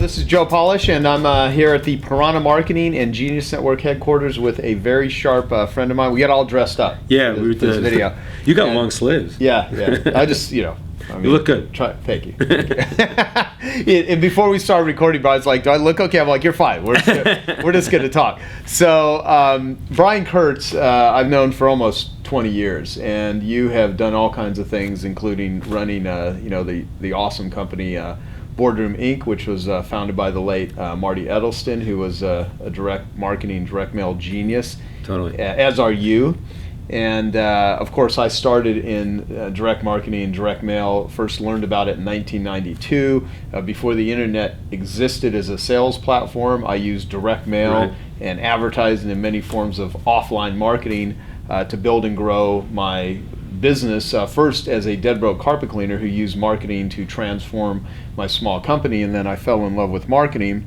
This is Joe Polish, and I'm here at the Piranha Marketing and Genius Network headquarters with a very sharp friend of mine. We got all dressed up. Yeah, for this video. You got long sleeves. Yeah. I just, I mean, you look good. Thank you. And before we started recording, Brian's like, "Do I look okay?" I'm like, "You're fine. We're just going to talk." So, Brian Kurtz, I've known for almost 20 years, and you have done all kinds of things, including running, the awesome company Boardroom Inc., which was founded by the late Marty Edelston, who was a direct marketing, direct mail genius. Totally. As are you. And of course, I started in direct marketing and direct mail. First learned about it in 1992. Before the internet existed as a sales platform, I used direct mail and advertising and many forms of offline marketing to build and grow my business, first as a dead broke carpet cleaner who used marketing to transform my small company, and then I fell in love with marketing,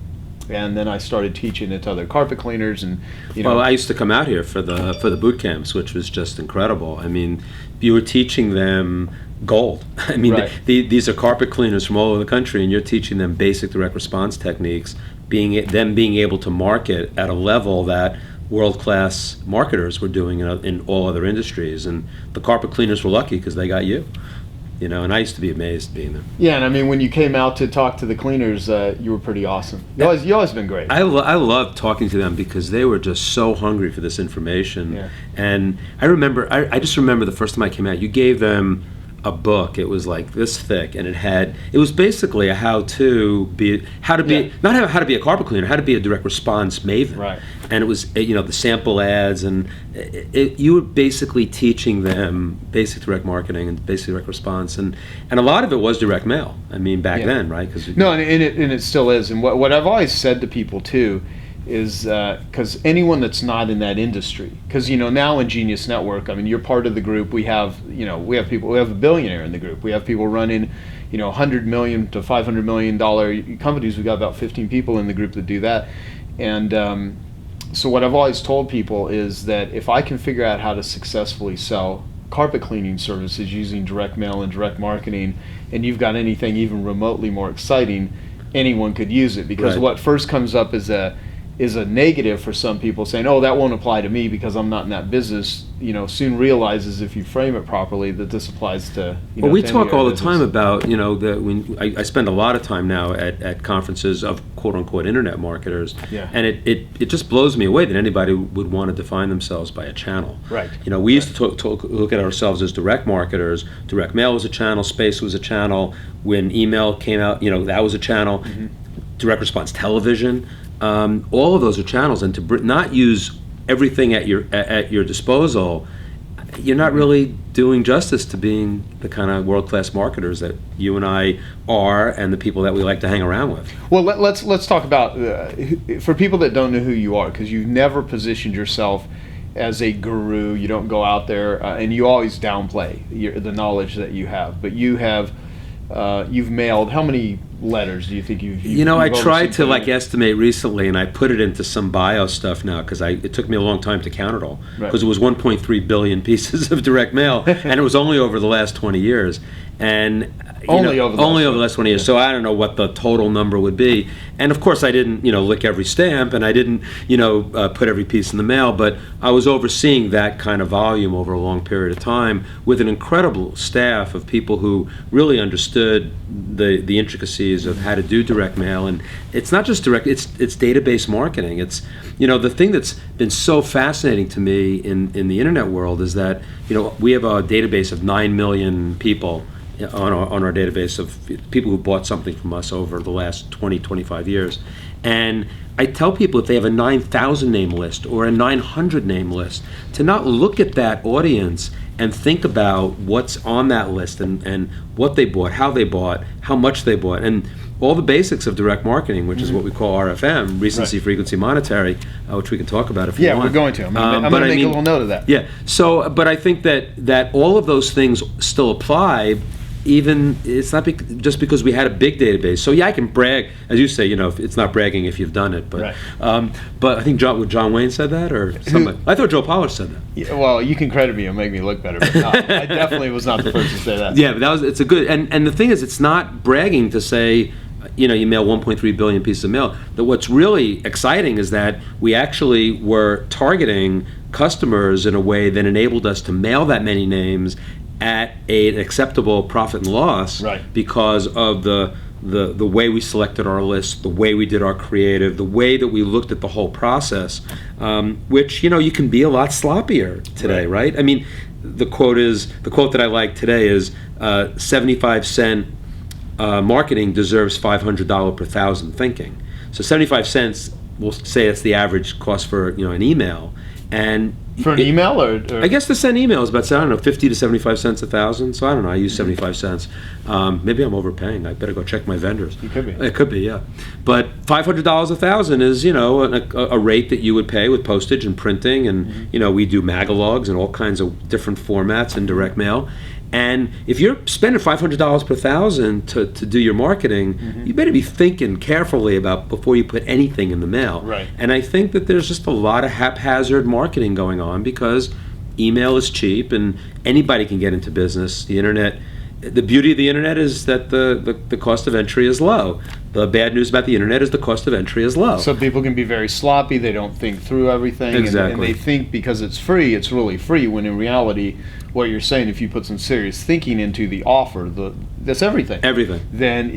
and then I started teaching it to other carpet cleaners. And well, I used to come out here for the boot camps, which was just incredible. I mean, you were teaching them gold. I mean, these are carpet cleaners from all over the country, and you're teaching them basic direct response techniques, being able to market at a level that world-class marketers were doing in all other industries, and the carpet cleaners were lucky because they got you. And I used to be amazed being there. Yeah, and I mean, when you came out to talk to the cleaners, you were pretty awesome. You always been great. I loved talking to them because they were just so hungry for this information. Yeah. And I just remember the first time I came out, you gave them a book. It was like this thick, and it was basically a how to be not how to be a carpet cleaner, how to be a direct response maven. Right. And it was the sample ads, and you were basically teaching them basic direct marketing and basic direct response, and a lot of it was direct mail. I mean, back then, right? And it still is. And what I've always said to people too is because anyone that's not in that industry, because now in Genius Network, I mean, you're part of the group. We have people. We have a billionaire in the group. We have people running $100 million to $500 million companies. We got about 15 people in the group that do that. And so what I've always told people is that if I can figure out how to successfully sell carpet cleaning services using direct mail and direct marketing, and you've got anything even remotely more exciting, anyone could use it. Because what first comes up is a negative for some people, saying, "Oh, that won't apply to me because I'm not in that business." Soon realizes if you frame it properly that this applies to. Well, we talk all the time about that. I spend a lot of time now at conferences of quote unquote internet marketers, and it just blows me away that anybody would want to define themselves by a channel. Right. We used to look at ourselves as direct marketers. Direct mail was a channel. Space was a channel. When email came out, that was a channel. Mm-hmm. Direct response television. All of those are channels, and to not use everything at your disposal, you're not really doing justice to being the kind of world-class marketers that you and I are, and the people that we like to hang around with. Well, let's talk about for people that don't know who you are, because you've never positioned yourself as a guru. You don't go out there and you always downplay the knowledge that you have, but you've mailed how many letters do you think you've I tried to estimate recently, and I put it into some bio stuff now because it took me a long time to count it all, because it was 1.3 billion pieces of direct mail, and it was only over the last 20 years. And only over the last 20 years. So I don't know what the total number would be. And of course I didn't lick every stamp, and I didn't put every piece in the mail, but I was overseeing that kind of volume over a long period of time with an incredible staff of people who really understood the intricacies of how to do direct mail. And it's not just direct, it's database marketing. It's the thing that's been so fascinating to me in the internet world is that we have a database of 9 million people on our database of people who bought something from us over the last 20, 25 years. And I tell people, if they have a 9,000 name list or a 900 name list, to not look at that audience and think about what's on that list and what they bought, how they bought, how much they bought, and all the basics of direct marketing, which is what we call RFM, recency, frequency, monetary, which we can talk about if you want. Yeah, we're going to. I'm going to make a little note of that. Yeah. So, but I think that all of those things still apply. Even it's not just because we had a big database. So I can brag, as you say. It's not bragging if you've done it. But but I think John Wayne said that, or somebody. I thought Joe Polish said that. Yeah, well, you can credit me and make me look better, but no, I definitely was not the first to say that. Yeah, but it's a good. And the thing is, it's not bragging to say, you mail 1.3 billion pieces of mail. But what's really exciting is that we actually were targeting customers in a way that enabled us to mail that many names at an acceptable profit and loss, right, because of the way we selected our list, the way we did our creative, the way that we looked at the whole process, which, you can be a lot sloppier today, right? I mean, the quote that I like today is 75-cent marketing deserves $500 per thousand thinking. So 75 cents, we'll say it's the average cost for an email. And for an email, or I guess to send emails, about, I don't know, 50 to 75 cents a thousand. So I don't know. I use 75 cents. Maybe I'm overpaying. I better go check my vendors. You could be. It could be, yeah. But $500 a thousand is, a rate that you would pay with postage and printing, and we do magalogs and all kinds of different formats in direct mail. And if you're spending $500 per thousand to do your marketing, you better be thinking carefully about before you put anything in the mail. Right. And I think that there's just a lot of haphazard marketing going on because email is cheap and anybody can get into business. The internet, the beauty of the internet is that the cost of entry is low. The bad news about the internet is the cost of entry is low. So people can be very sloppy. They don't think through everything. Exactly. And they think because it's free, it's really free, when in reality, what you're saying, if you put some serious thinking into the offer, that's everything. Everything. Then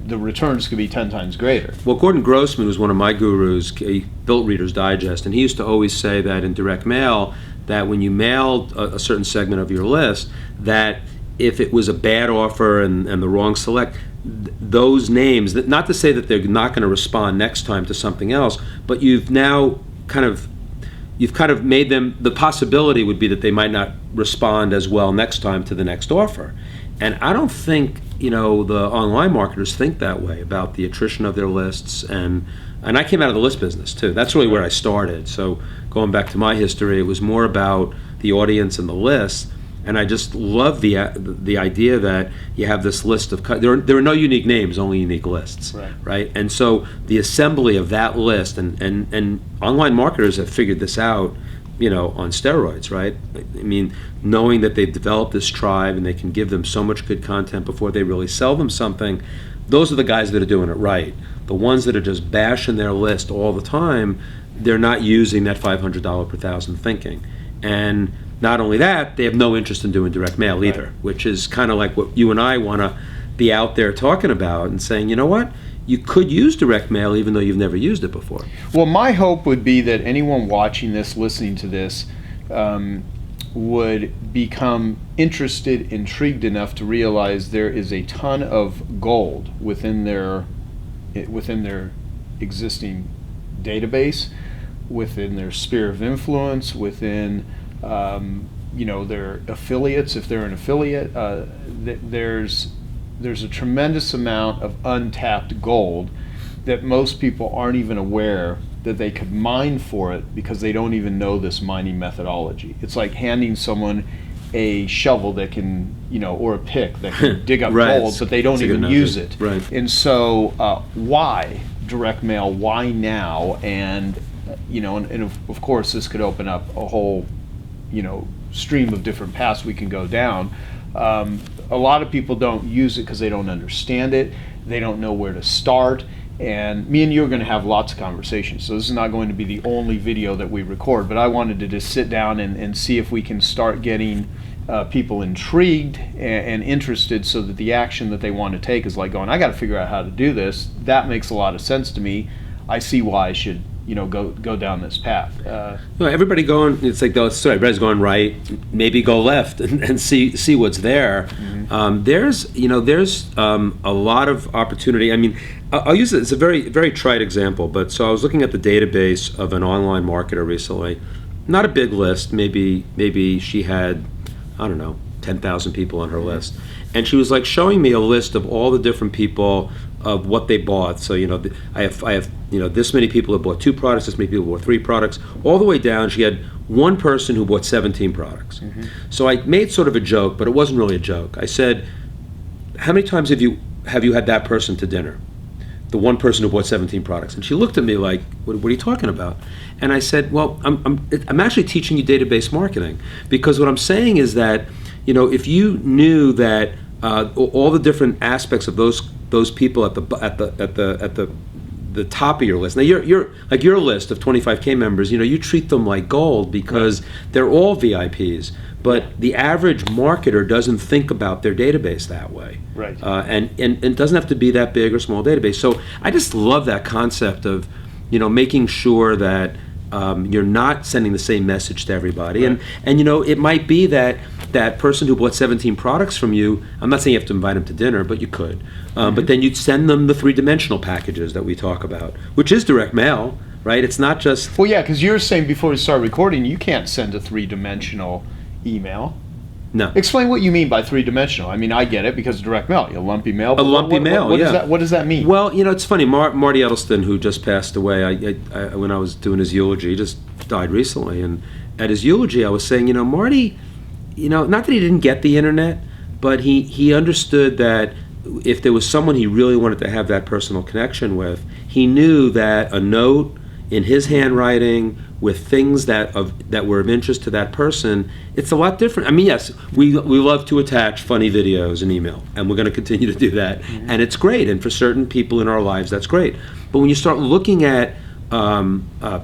the returns could be 10 times greater. Well, Gordon Grossman was one of my gurus. He built Reader's Digest, and he used to always say that in direct mail, that when you mailed a certain segment of your list, that if it was a bad offer and the wrong select, those names, not to say that they're not going to respond next time to something else, but you've kind of made them, the possibility would be that they might not respond as well next time to the next offer. And I don't think, the online marketers think that way about the attrition of their lists. And I came out of the list business too. That's really where I started. So going back to my history, it was more about the audience and the lists. And I just love the idea that you have this list of there are no unique names, only unique lists, right? And so the assembly of that list, and online marketers have figured this out, on steroids, right? I mean, knowing that they've developed this tribe and they can give them so much good content before they really sell them something. Those are the guys that are doing it right. The ones that are just bashing their list all the time, they're not using that $500 per thousand thinking. And not only that, they have no interest in doing direct mail either, which is kind of like what you and I want to be out there talking about and saying, you know what, you could use direct mail even though you've never used it before. Well, my hope would be that anyone watching this, listening to this, would become interested, intrigued enough to realize there is a ton of gold within their existing database, within their sphere of influence, within their affiliates, if they're an affiliate. There's a tremendous amount of untapped gold that most people aren't even aware that they could mine for it because they don't even know this mining methodology. It's like handing someone a shovel that can, or a pick that can dig up gold, but they don't even use it. Right. And so why direct mail? Why now? And, and of course this could open up a whole stream of different paths we can go down. A lot of people don't use it because they don't understand it. They don't know where to start. And me and you are going to have lots of conversations. So this is not going to be the only video that we record, but I wanted to just sit down and see if we can start getting people intrigued and interested so that the action that they want to take is like going, I got to figure out how to do this. That makes a lot of sense to me. I see why I should go down this path. Everybody going, it's like, everybody's going right, maybe go left and see what's there. There's a lot of opportunity. I mean, I'll use it, it's a very, very trite example, but so I was looking at the database of an online marketer recently, not a big list, maybe she had, I don't know, 10,000 people on her list. And she was like showing me a list of all the different people of what they bought. So, I have this many people that bought 2 products, this many people bought 3 products, all the way down. She had one person who bought 17 products. So I made sort of a joke, but it wasn't really a joke. I said, how many times have you had that person to dinner? The one person who bought 17 products. And she looked at me like, what are you talking about? And I said, well, I'm actually teaching you database marketing, because what I'm saying is that, if you knew that all the different aspects of those people at the top of your list. Now you're like your list of 25K members, you treat them like gold because they're all VIPs. But the average marketer doesn't think about their database that way. Right. And it doesn't have to be that big or small database. So I just love that concept of, making sure that you're not sending the same message to everybody. Right. And it might be that person who bought 17 products from you, I'm not saying you have to invite them to dinner, but you could. But then you'd send them the 3-dimensional packages that we talk about, which is direct mail, right? It's not just... Well, yeah, because you were saying before we started recording, you can't send a 3-dimensional email. No. Explain what you mean by 3-dimensional. I mean, I get it because direct mail, a lumpy mail. A lumpy mail, yeah. What does that mean? Well, it's funny. Marty Edelston, who just passed away, I when I was doing his eulogy, he just died recently. And at his eulogy, I was saying, Marty, not that he didn't get the internet, but he understood that if there was someone he really wanted to have that personal connection with, he knew that a note in his handwriting with things that were of interest to that person, it's a lot different. I mean, yes, we love to attach funny videos in email, and we're going to continue to do that, and it's great. And for certain people in our lives, that's great. But when you start looking at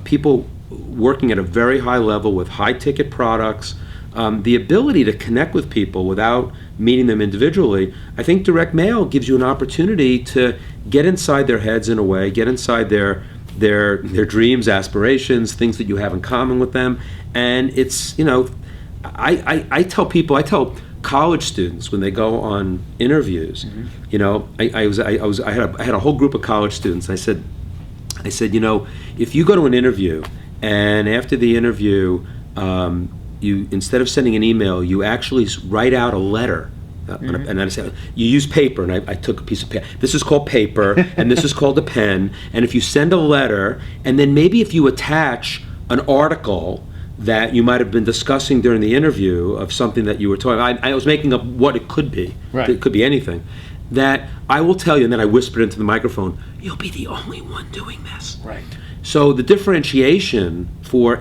people working at a very high level with high-ticket products, the ability to connect with people without meeting them individually, I think direct mail gives you an opportunity to get inside their heads in a way, get inside their dreams, aspirations, things that you have in common with them. And it's, I tell college students when they go on interviews, I had a whole group of college students. I said, if you go to an interview and after the interview, you, instead of sending an email, you actually write out a letter. And I said, you use paper, and I took a piece of paper. This is called paper, and this is called a pen. And if you send a letter, and then maybe if you attach an article that you might have been discussing during the interview of something that you were talking, I was making up what it could be. Right. It could be anything. That I will tell you, and then I whispered into the microphone, you'll be the only one doing this. Right. So the differentiation for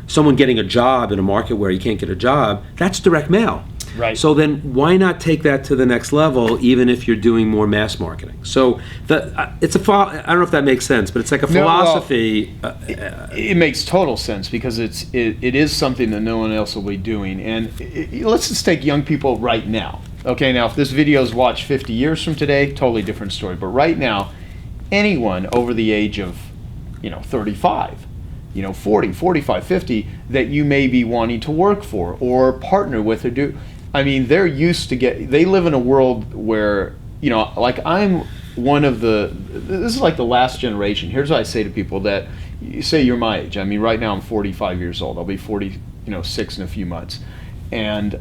someone getting a job in a market where you can't get a job, that's direct mail. Right. So then why not take that to the next level, even if you're doing more mass marketing? So I don't know if that makes sense, but it's like a philosophy. It makes total sense because it is something that no one else will be doing. And let's just take young people right now. Okay, now if this video is watched 50 years from today, totally different story. But right now, anyone over the age of 35, 40, 45, 50 that you may be wanting to work for or partner with or do. I mean, they're used to they live in a world where, like I'm one of this is like the last generation. Here's what I say to people that, you say you're my age. I mean, right now I'm 45 years old. I'll be 46 in a few months. And,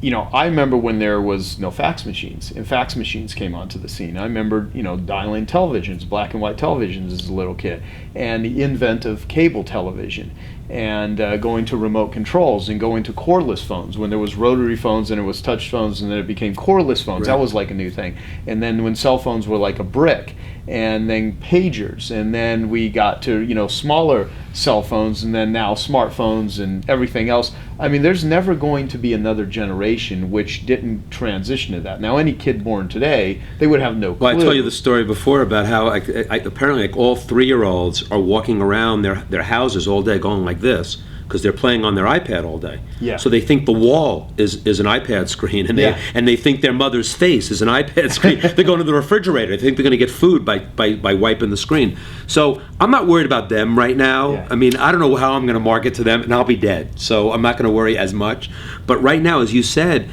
I remember when there was no fax machines, and fax machines came onto the scene. I remember, dialing televisions, black and white televisions as a little kid, and the invent of cable television, and going to remote controls and going to cordless phones when there was rotary phones and it was touch phones and then it became cordless phones. Right. That was like a new thing. And then when cell phones were like a brick, and then pagers, and then we got to smaller cell phones, and then now smartphones and everything else. I mean, there's never going to be another generation which didn't transition to that. Now, any kid born today, they would have no clue. Well, I told you the story before about how apparently all 3-year-olds are walking around their houses all day going like this because they're playing on their iPad all day. Yeah. So they think the wall is an iPad screen, and they think their mother's face is an iPad screen. They go into the refrigerator. They think they're going to get food by wiping the screen. So I'm not worried about them right now. Yeah. I mean, I don't know how I'm going to market to them, and I'll be dead. So I'm not going to worry as much. But right now, as you said,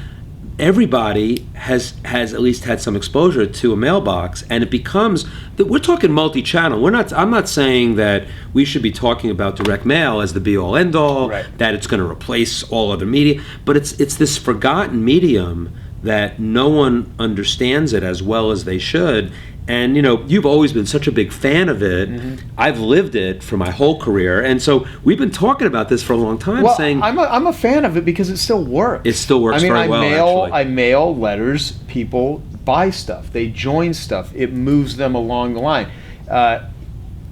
everybody has at least had some exposure to a mailbox, and it becomes that we're talking multi-channel. I'm not saying that we should be talking about direct mail as the be-all end-all, right, that it's going to replace all other media, but it's this forgotten medium that no one understands it as well as they should. And you've always been such a big fan of it. Mm-hmm. I've lived it for my whole career, and so we've been talking about this for a long time. Well, saying I'm a fan of it because it still works. It still works very well. I mail letters. People buy stuff. They join stuff. It moves them along the line.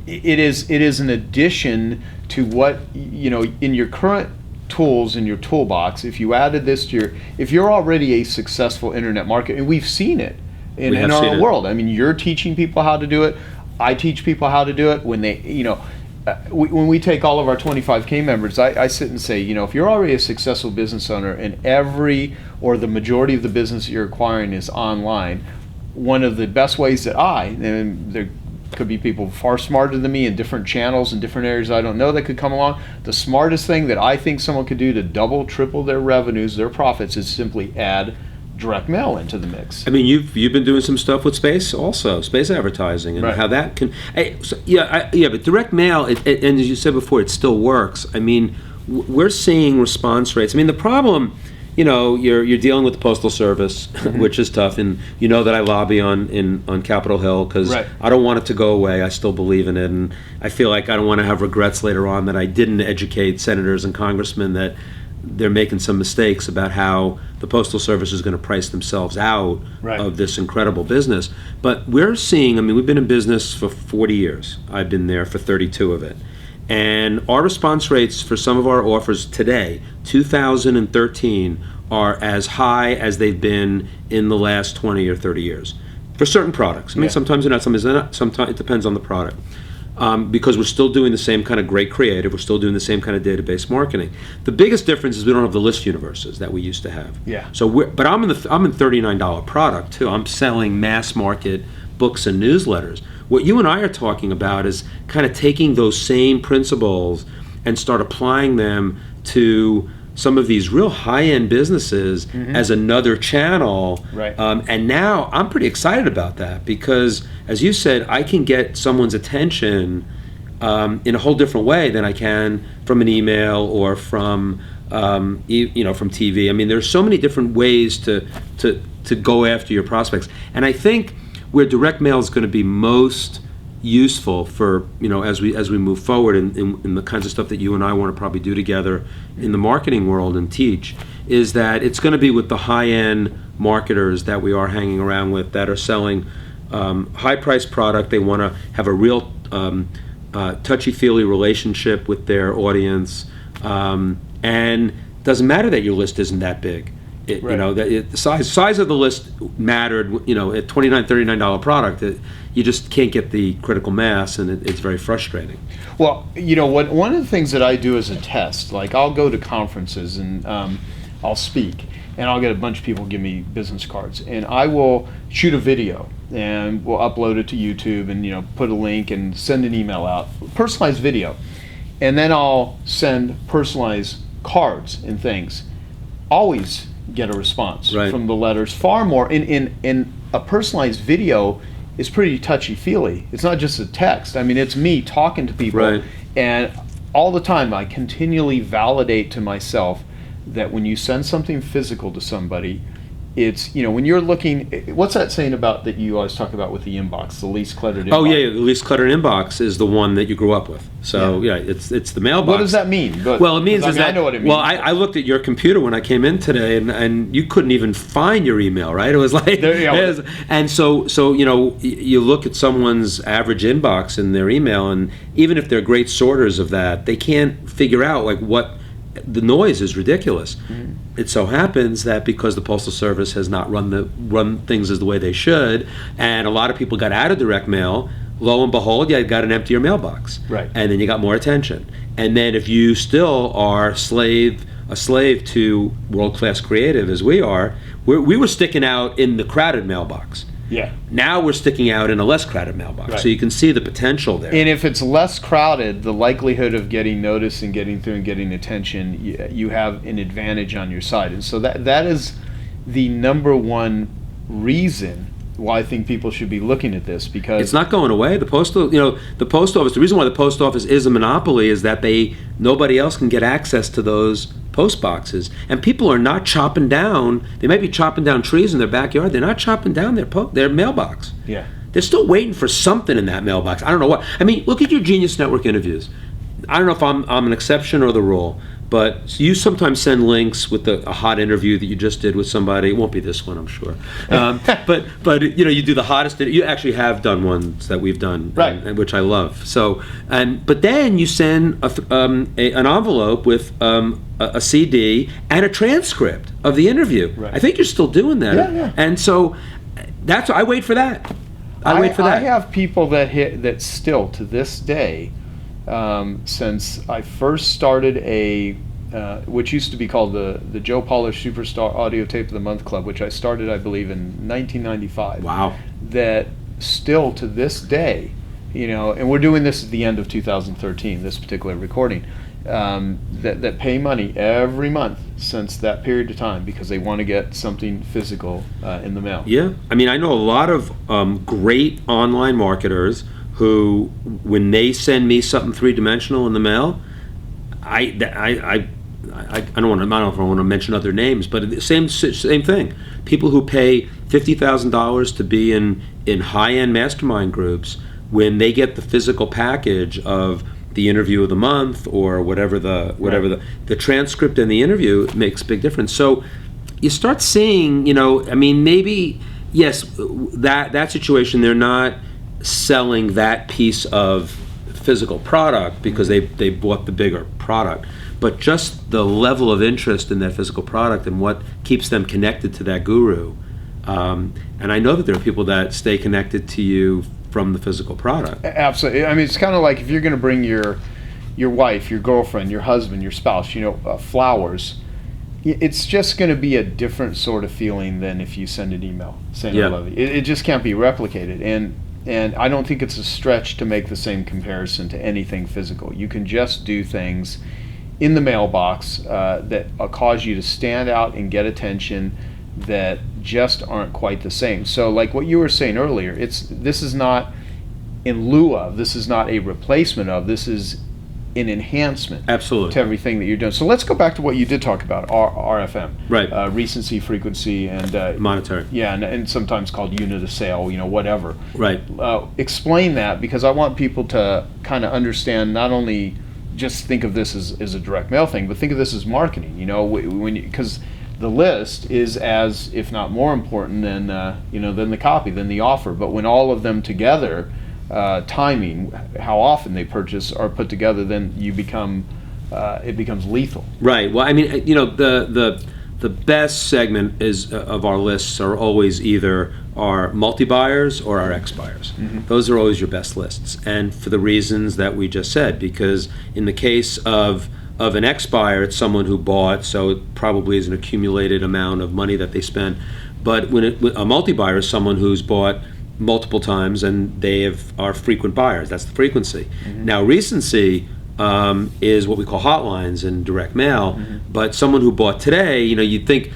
It is an addition to what in your current tools in your toolbox, if you added this to if you're already a successful internet marketer, and we've seen it in our world. I mean, you're teaching people how to do it. I teach people how to do it. When they, when we take all of our 25K members, I sit and say, if you're already a successful business owner and the majority of the business that you're acquiring is online, one of the best ways that and there could be people far smarter than me in different channels and different areas I don't know that could come along. The smartest thing that I think someone could do to double, triple their revenues, their profits, is simply add direct mail into the mix. I mean, you've been doing some stuff with space advertising, and how that can. But direct mail, and as you said before, it still works. I mean, we're seeing response rates. I mean, the problem, you're dealing with the Postal Service, which is tough, and that I lobby on Capitol Hill because I don't want it to go away. I still believe in it, and I feel like I don't want to have regrets later on that I didn't educate senators and congressmen that they're making some mistakes about how the Postal Service is going to price themselves out of this incredible business. But we're seeing, we've been in business for 40 years. I've been there for 32 of it. And our response rates for some of our offers today, 2013, are as high as they've been in the last 20 or 30 years. For certain products. Sometimes they're not, sometimes they're not. Sometimes it depends on the product. Because we're still doing the same kind of great creative, we're still doing the same kind of database marketing. The biggest difference is we don't have the list universes that we used to have. So, but I'm in $39 product too. I'm selling mass market books and newsletters. What you and I are talking about is kind of taking those same principles and start applying them to some of these real high-end businesses as another channel. And now I'm pretty excited about that because, as you said, I can get someone's attention in a whole different way than I can from an email or from from TV. I mean, there's so many different ways to go after your prospects. And I think where direct mail is going to be most useful for as we move forward in the kinds of stuff that you and I want to probably do together in the marketing world and teach, is that it's going to be with the high-end marketers that we are hanging around with that are selling high-priced product. They want to have a real touchy-feely relationship with their audience, and doesn't matter that your list isn't that big. The size of the list mattered. At $29, $39 product, you just can't get the critical mass, and it's very frustrating. Well, one of the things that I do as a test, like I'll go to conferences and I'll speak, and I'll get a bunch of people give me business cards, and I will shoot a video and we'll upload it to YouTube and put a link and send an email out, personalized video, and then I'll send personalized cards and things. Always get a response from the letters. Far more in a personalized video is pretty touchy-feely. It's not just a text. I mean, it's me talking to people, and all the time I continually validate to myself that when you send something physical to somebody, it's when you're looking. What's that saying about that you always talk about with the inbox, the least cluttered inbox? The least cluttered inbox is the one that you grew up with. So it's the mailbox. What does that mean? Well, it means I know what it means. Well, I looked at your computer when I came in today, and you couldn't even find your email, right? It was like, and so you look at someone's average inbox in their email, and even if they're great sorters of that, they can't figure out what. The noise is ridiculous. It so happens that because the Postal Service has not run things as the way they should, and a lot of people got out of direct mail, lo and behold, you got an emptier mailbox. And then you got more attention. And then if you still are a slave to world-class creative as we are, we were sticking out in the crowded mailbox. Now we're sticking out in a less crowded mailbox, so you can see the potential there. And if it's less crowded, the likelihood of getting noticed and getting through and getting attention, you have an advantage on your side. And so that is the number one reason why I think people should be looking at this, because it's not going away. The post office. The reason why the post office is a monopoly is that nobody else can get access to those post boxes, and people are not chopping down. They might be chopping down trees in their backyard. They're not chopping down their mailbox. They're still waiting for something in that mailbox. I don't know what. I mean, look at your Genius Network interviews. I don't know if I'm an exception or the rule, But you sometimes send links with a hot interview that you just did with somebody. It won't be this one, I'm sure. But you do the hottest. You actually have done ones that we've done, right? And which I love. So but then you send an envelope with a CD and a transcript of the interview. Right. I think you're still doing that. Yeah. And so I wait for that. I wait for that. I have people that still to this day. Since I first started which used to be called the Joe Polish Superstar Audio Tape of the Month Club, which I started, I believe, in 1995. Wow. That still to this day, and we're doing this at the end of 2013, this particular recording, that pay money every month since that period of time because they want to get something physical in the mail. Yeah. I mean, I know a lot of great online marketers who, when they send me something three-dimensional in the mail, I don't know if I want to mention other names, but the same thing. People who pay $50,000 to be in high-end mastermind groups, when they get the physical package of the interview of the month or whatever the transcript and the interview, it makes a big difference. So you start seeing, maybe yes, that situation, they're not selling that piece of physical product because they bought the bigger product, but just the level of interest in that physical product and what keeps them connected to that guru. And I know that there are people that stay connected to you from the physical product. Absolutely. I mean, it's kind of like if you're going to bring your wife, your girlfriend, your husband, your spouse, flowers, it's just going to be a different sort of feeling than if you send an email saying I love you. It just can't be replicated. And I don't think it's a stretch to make the same comparison to anything physical. You can just do things in the mailbox that cause you to stand out and get attention that just aren't quite the same. So like what you were saying earlier, this is not in lieu of, this is not a replacement of, this is an enhancement absolutely to everything that you're doing. So let's go back to what you did talk about, RFM. Right. Recency, frequency, and monetary. Yeah, and sometimes called unit of sale, whatever. Right. Explain that, because I want people to kind of understand, not only just think of this as a direct mail thing, but think of this as marketing, because the list is as, if not more important than the copy, than the offer. But when all of them together, timing, how often they purchase, are put together, then it becomes lethal. Right. Well, I mean, the best segment of our lists are always either our multi-buyers or our ex-buyers. Mm-hmm. Those are always your best lists, and for the reasons that we just said. Because in the case of an ex-buyer, it's someone who bought, so it probably is an accumulated amount of money that they spent. But a multi-buyer is someone who's bought multiple times and they are frequent buyers. That's the frequency. Mm-hmm. Now, recency is what we call hotlines in direct mail. Mm-hmm. But someone who bought today, you'd think,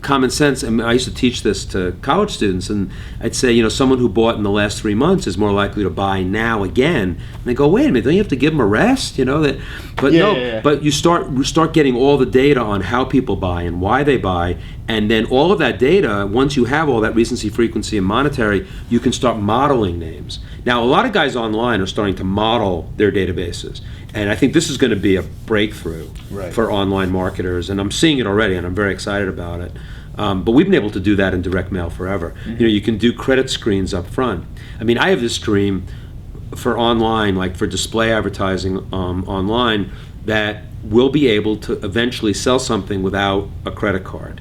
common sense. I mean, I used to teach this to college students, and I'd say, someone who bought in the last 3 months is more likely to buy now again. And they go, wait a minute, don't you have to give them a rest? But you start getting all the data on how people buy and why they buy, and then all of that data, once you have all that recency, frequency, and monetary, you can start modeling names. Now, a lot of guys online are starting to model their databases, and I think this is going to be a breakthrough for online marketers, and I'm seeing it already, and I'm very excited about it. But we've been able to do that in direct mail forever. Mm-hmm. You can do credit screens up front. I mean, I have this dream for online, like for display advertising online, that we'll be able to eventually sell something without a credit card,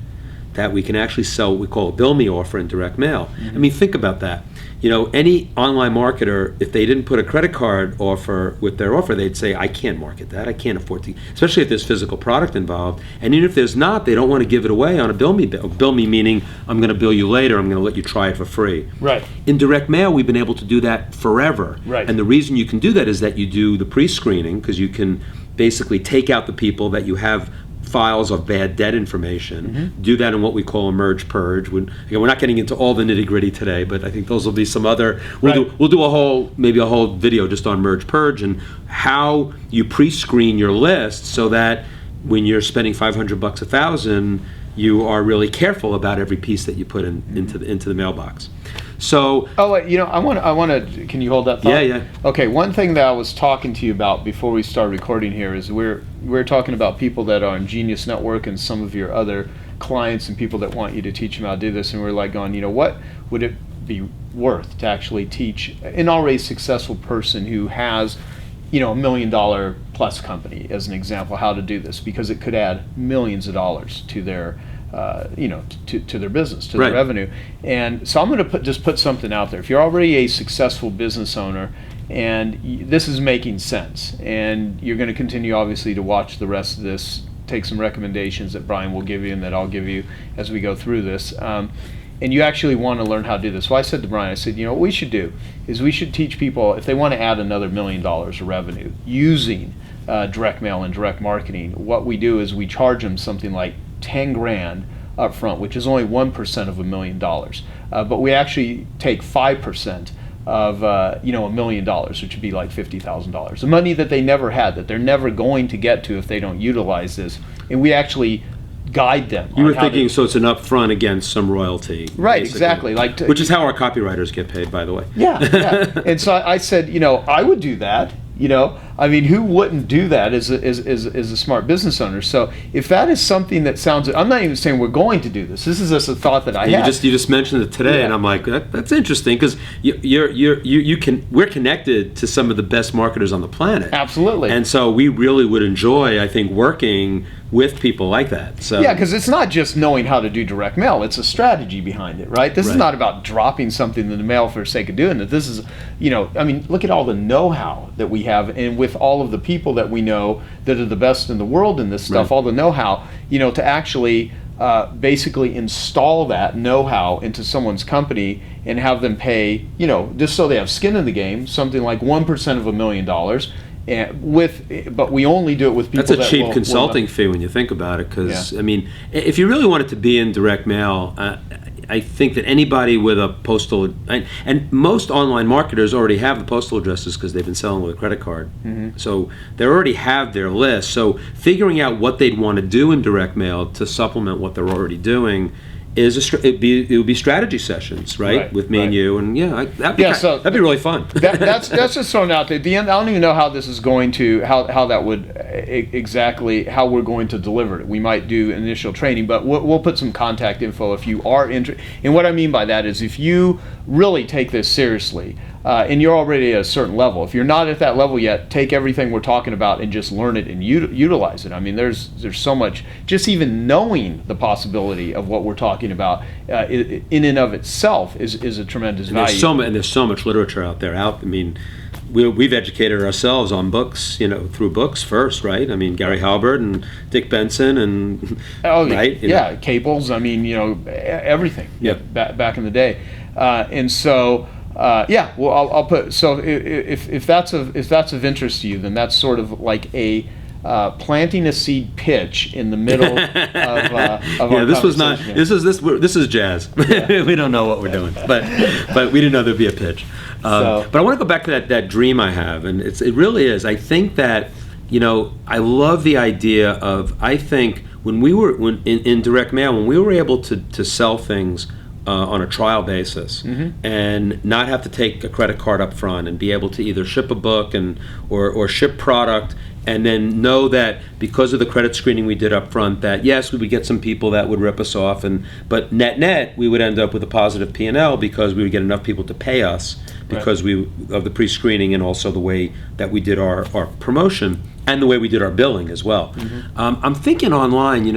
that we can actually sell what we call a bill me offer in direct mail. Mm-hmm. I mean, think about that. Any online marketer, if they didn't put a credit card offer with their offer, they'd say, I can't market that. I can't afford to, especially if there's physical product involved. And even if there's not, they don't want to give it away on a bill me. Bill me meaning I'm going to bill you later, I'm going to let you try it for free. Right. In direct mail, we've been able to do that forever. Right. And the reason you can do that is that you do the pre-screening, because you can basically take out the people that you have files of bad debt information. Mm-hmm. Do that in what we call a merge purge. Again, we're not getting into all the nitty gritty today, but I think those will be some other. We'll do maybe a whole video just on merge purge and how you pre-screen your list so that when you're spending $500, $1,000, you are really careful about every piece that you put into the mailbox. So I want to. Can you hold that thought? Yeah. Okay, one thing that I was talking to you about before we start recording here is we're talking about people that are on Genius Network and some of your other clients and people that want you to teach them how to do this, and we're like going, what would it be worth to actually teach an already successful person who has $1 million plus company, as an example, how to do this, because it could add millions of dollars to their to their business, to their revenue. And so I'm going to put something out there. If you're already a successful business owner and this is making sense, and you're going to continue obviously to watch the rest of this, take some recommendations that Brian will give you and that I'll give you as we go through this, and you actually want to learn how to do this. Well, I said to Brian, I said, what we should do is we should teach people, if they want to add another $1 million of revenue using direct mail and direct marketing, what we do is we charge them something like 10 grand up front, which is only 1% of $1 million. But we actually take 5% of $1 million, which would be like $50,000. The money that they never had, that they're never going to get to if they don't utilize this. And we actually guide them. You were thinking, so it's an upfront against some royalty. Right, basically. exactly. Which is how our copywriters get paid, by the way. Yeah. And so I said, I would do that. Who wouldn't do that as a smart business owner? So if that is something that sounds, I'm not even saying we're going to do this. This is just a thought that I had. You just mentioned it today, and I'm like, that's interesting, because we're connected to some of the best marketers on the planet. Absolutely. And so we really would enjoy, I think, working with people like that. So yeah, because it's not just knowing how to do direct mail, it's a strategy behind it, right? This is not about dropping something in the mail for the sake of doing it. This is, look at all the know-how that we have, and with all of the people that we know that are the best in the world in this stuff, all the know-how, to actually basically install that know-how into someone's company and have them pay, just so they have skin in the game, something like 1% of $1 million. But we only do it with people. That's a cheap consulting fee when you think about it, because if you really wanted to be in direct mail, I think that anybody with a postal, and most online marketers already have the postal addresses because they've been selling with a credit card, so they already have their list. So figuring out what they'd want to do in direct mail to supplement what they're already doing it would be strategy sessions, right? With me and you, and that'd be really fun. That's just thrown out there. At the end, I don't even know how this is going to how that would exactly how we're going to deliver it. We might do initial training, but we'll put some contact info if you are interested. And what I mean by that is if you really take this seriously. And you're already at a certain level. If you're not at that level yet, take everything we're talking about and just learn it and utilize it. There's so much. Just even knowing the possibility of what we're talking about in and of itself is a tremendous value. There's so much literature out there. We've educated ourselves on books, through books first, right? Gary Halbert and Dick Benson and right? Caples. Everything. Yeah. Back in the day, and so. I'll put. So if that's of interest to you, then that's sort of like a planting a seed pitch in the middle of our this was not. conversation. This is jazz. We don't know what we're doing, but we didn't know there'd be a pitch. But I want to go back to that dream I have, and it really is. I think that I love the idea of. I think when in direct mail, when we were able to sell things. On a trial basis, and not have to take a credit card up front, and be able to either ship a book or ship product, and then know that because of the credit screening we did up front, that yes, we would get some people that would rip us off, but net we would end up with a positive P&L because we would get enough people to pay us because of the pre-screening and also the way that we did our promotion and the way we did our billing as well. I'm thinking online,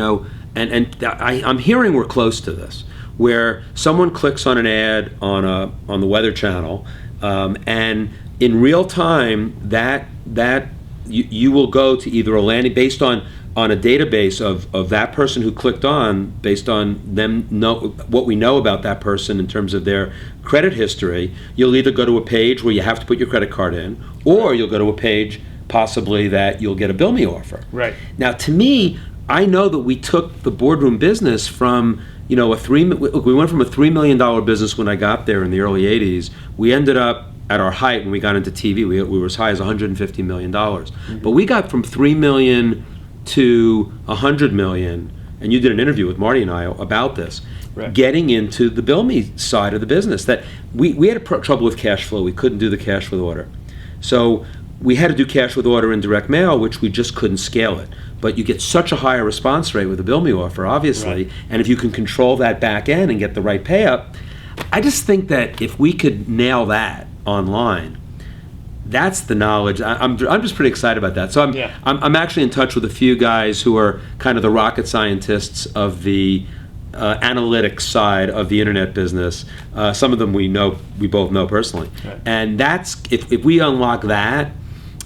and I'm hearing we're close to this, where someone clicks on an ad on the Weather Channel, and in real time that you will go to either a landing based on a database of that person who clicked on, based on them what we know about that person in terms of their credit history. You'll either go to a page where you have to put your credit card in, or you'll go to a page possibly that you'll get a bill me offer. Right. Now, to me, I know that we took the boardroom business from we went from a $3 million business when I got there in the early 80s. We ended up at our height when we got into TV, we were as high as $150 million. But we got from $3 million to $100 million and you did an interview with Marty and I about this, Right. getting into the bill me side of the business. That we had trouble with cash flow. We couldn't do the cash with order. So we had to do cash with order in direct mail, which we just couldn't scale it. But you get such a higher response rate with a bill me offer, obviously, Right. and if you can control that back end and get the right pay up, I just think that if we could nail that online, that's the knowledge. I'm just pretty excited about that. So Yeah. I'm actually in touch with a few guys who are kind of the rocket scientists of the analytics side of the internet business. Some of them we both know personally, Right. and that's if we unlock that,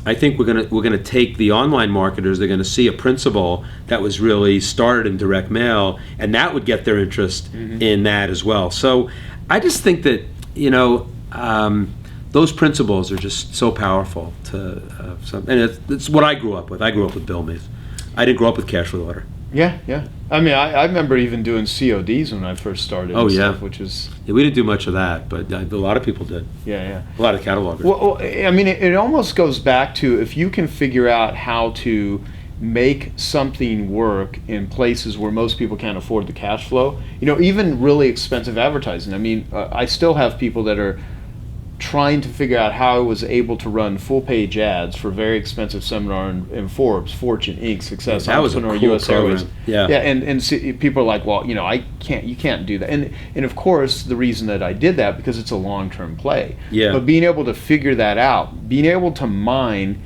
I think we're gonna take the online marketers. They're gonna see a principle that was really started in direct mail, and that would get their interest in that as well. So I just think that those principles are just so powerful. And it's what I grew up with. I grew up with bill me's. I didn't grow up with cash with order. Yeah, yeah. I mean, I remember even doing CODs when I first started. Oh, and yeah. stuff, which is Yeah, we didn't do much of that, but a lot of people did. yeah. A lot of catalogers. Well, I mean, it almost goes back to if you can figure out how to make something work in places where most people can't afford the cash flow. Even really expensive advertising. I mean, I still have people that are trying to figure out how I was able to run full-page ads for very expensive seminar in Forbes, Fortune, Inc., Success, That was a Entrepreneur, cool U.S. Airways. program. Yeah. And people are like, well, you can't do that. And of course, the reason that I did that because it's a long-term play. Yeah. But being able to figure that out, being able to mine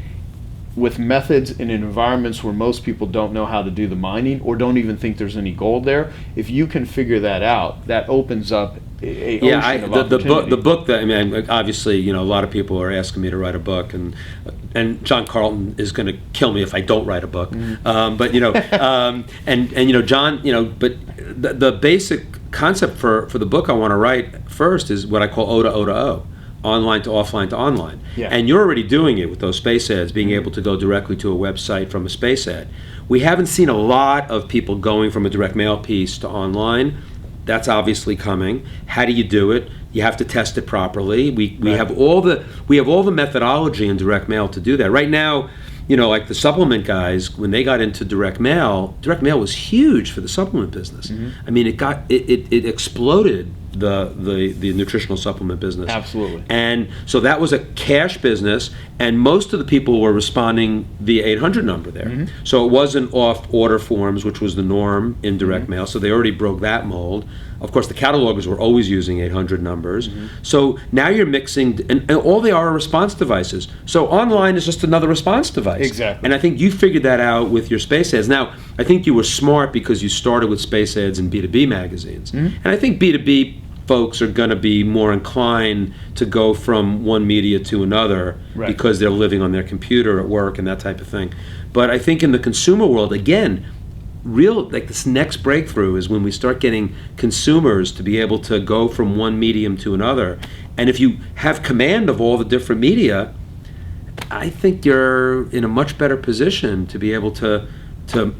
with methods in environments where most people don't know how to do the mining or don't even think there's any gold there, if you can figure that out, that opens up a ocean of opportunity. The book that obviously a lot of people are asking me to write a book, and John Carlton is going to kill me if I don't write a book. But John, but the basic concept for the book I want to write first is what I call O to O to O. Online to offline to online. Yeah. And you're already doing it with those space ads, being able to go directly to a website from a space ad. We haven't seen a lot of people going from a direct mail piece to online. That's obviously coming. How do you do it? You have to test it properly. We have all the methodology in direct mail to do that. Right now, like the supplement guys, when they got into direct mail was huge for the supplement business. I mean, it exploded the nutritional supplement business. Absolutely. And so that was a cash business, and most of the people were responding via 800 number there. So it wasn't off order forms, which was the norm in direct mail, so they already broke that mold. Of course, the catalogers were always using 800 numbers. So now you're mixing, and all they are response devices. So online is just another response device. Exactly. And I think you figured that out with your space ads. Now, I think you were smart because you started with space ads in B2B magazines. And I think B2B folks are going to be more inclined to go from one media to another because they're living on their computer at work and that type of thing. But I think in the consumer world, again, this next breakthrough is when we start getting consumers to be able to go from one medium to another. And if you have command of all the different media, I think you're in a much better position to be able to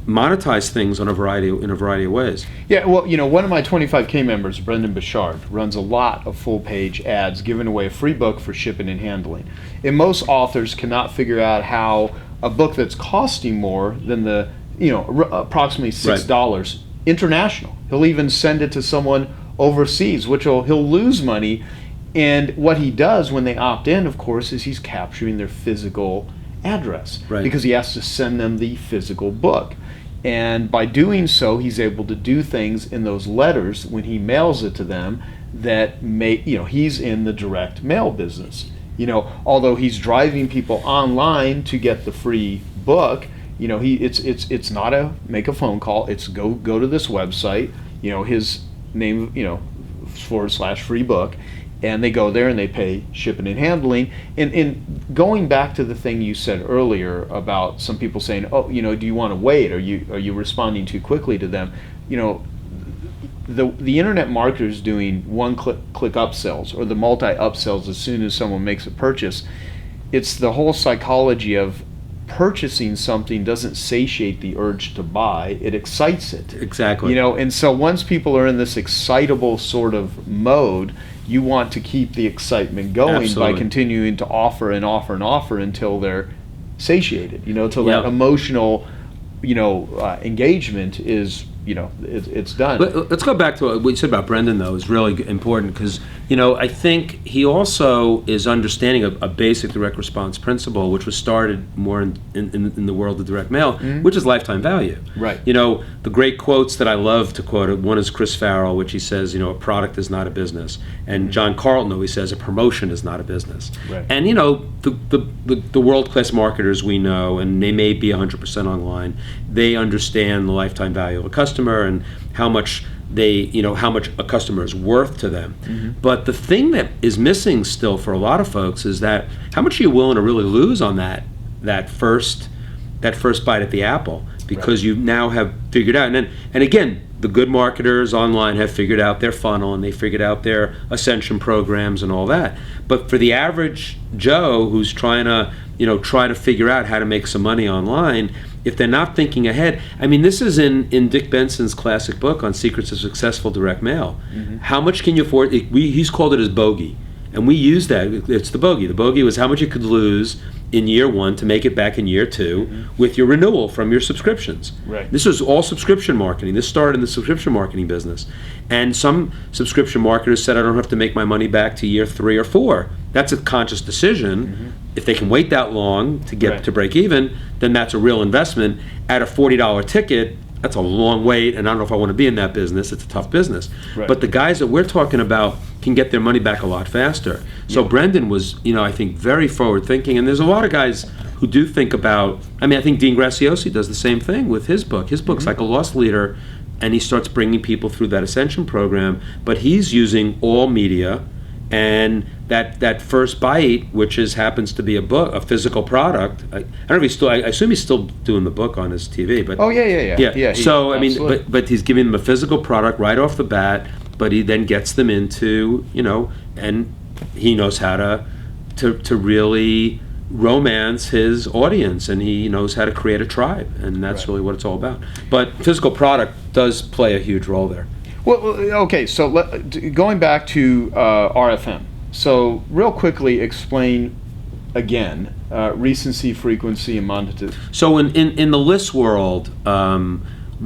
monetize things in a variety of ways. Yeah, well, one of my 25K members, Brendan Bouchard, runs a lot of full-page ads, giving away a free book for shipping and handling. And most authors cannot figure out how a book that's costing more than the, approximately $6 international. He'll even send it to someone overseas, which he'll lose money. And what he does when they opt in, of course, is he's capturing their physical address because he has to send them the physical book. And by doing so, he's able to do things in those letters when he mails it to them that he's in the direct mail business. Although he's driving people online to get the free book, it's not a make a phone call. It's go to this website, his name, / free book. And they go there and they pay shipping and handling. And going back to the thing you said earlier about some people saying, do you want to wait? Are you responding too quickly to them? The internet marketers doing one-click upsells or the multi-upsells as soon as someone makes a purchase. It's the whole psychology of purchasing something doesn't satiate the urge to buy, it excites it. Exactly. And so once people are in this excitable sort of mode, you want to keep the excitement going by continuing to offer and offer and offer until they're satiated, till that emotional, engagement is, it's done. Let's go back to what you said about Brendan, though, is really important because, I think he also is understanding a basic direct response principle, which was started more in the world of direct mail, which is lifetime value. Right. The great quotes that I love to quote, one is Chris Farrell, which he says, a product is not a business. And John Carlton always says a promotion is not a business. Right. And, the world-class marketers we know, and they may be 100% online, they understand the lifetime value of a customer and how much how much a customer is worth to them. But the thing that is missing still for a lot of folks is that how much are you willing to really lose on that first bite at the apple, because you now have figured out, and again, the good marketers online have figured out their funnel and they figured out their ascension programs and all that. But for the average Joe who's trying to figure out how to make some money online, if they're not thinking ahead, this is in Dick Benson's classic book on Secrets of Successful Direct Mail. How much can you afford? He's called it his bogey. And we use that. It's the bogey. The bogey was how much you could lose in year one to make it back in year two with your renewal from your subscriptions. Right. This was all subscription marketing. This started in the subscription marketing business. And some subscription marketers said, I don't have to make my money back to year 3 or 4. That's a conscious decision. If they can wait that long to get to break even, then that's a real investment. At a $40 ticket, that's a long wait, and I don't know if I want to be in that business. It's a tough business. Right. But the guys that we're talking about can get their money back a lot faster. So Brendan was, I think, very forward thinking, and there's a lot of guys who do think about, I think Dean Graziosi does the same thing with his book. His book's like a loss leader, and he starts bringing people through that ascension program, but he's using all media, and that first bite, which happens to be a book, a physical product. I don't know if he's still. I assume he's still doing the book on his TV. But yeah. So but he's giving them a physical product right off the bat. But he then gets them into and he knows how to really romance his audience, and he knows how to create a tribe, and that's really what it's all about. But physical product does play a huge role there. Well, okay, so going back to RFM. So real quickly explain again recency, frequency, and monetization. So in the list world,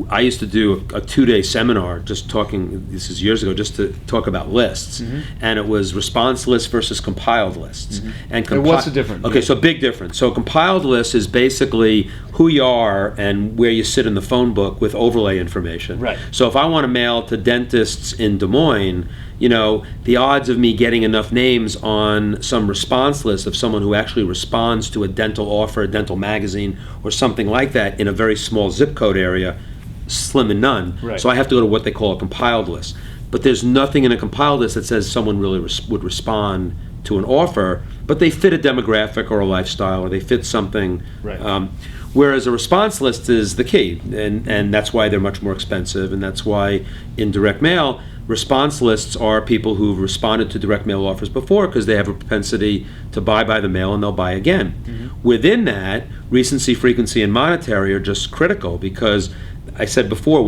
I used to do a 2-day seminar just talking, this is years ago, just to talk about lists. And it was response lists versus compiled lists. And what's the difference? Okay, so big difference. So compiled list is basically who you are and where you sit in the phone book with overlay information. Right. So if I want to mail to dentists in Des Moines, the odds of me getting enough names on some response list of someone who actually responds to a dental offer, a dental magazine, or something like that in a very small zip code area, slim and none. Right. So I have to go to what they call a compiled list. But there's nothing in a compiled list that says someone really would respond to an offer, but they fit a demographic or a lifestyle, or they fit something. Right. Whereas a response list is the key, and that's why they're much more expensive, and that's why in direct mail, response lists are people who've responded to direct mail offers before because they have a propensity to buy by the mail and they'll buy again. Within that, recency, frequency, and monetary are just critical because I said before,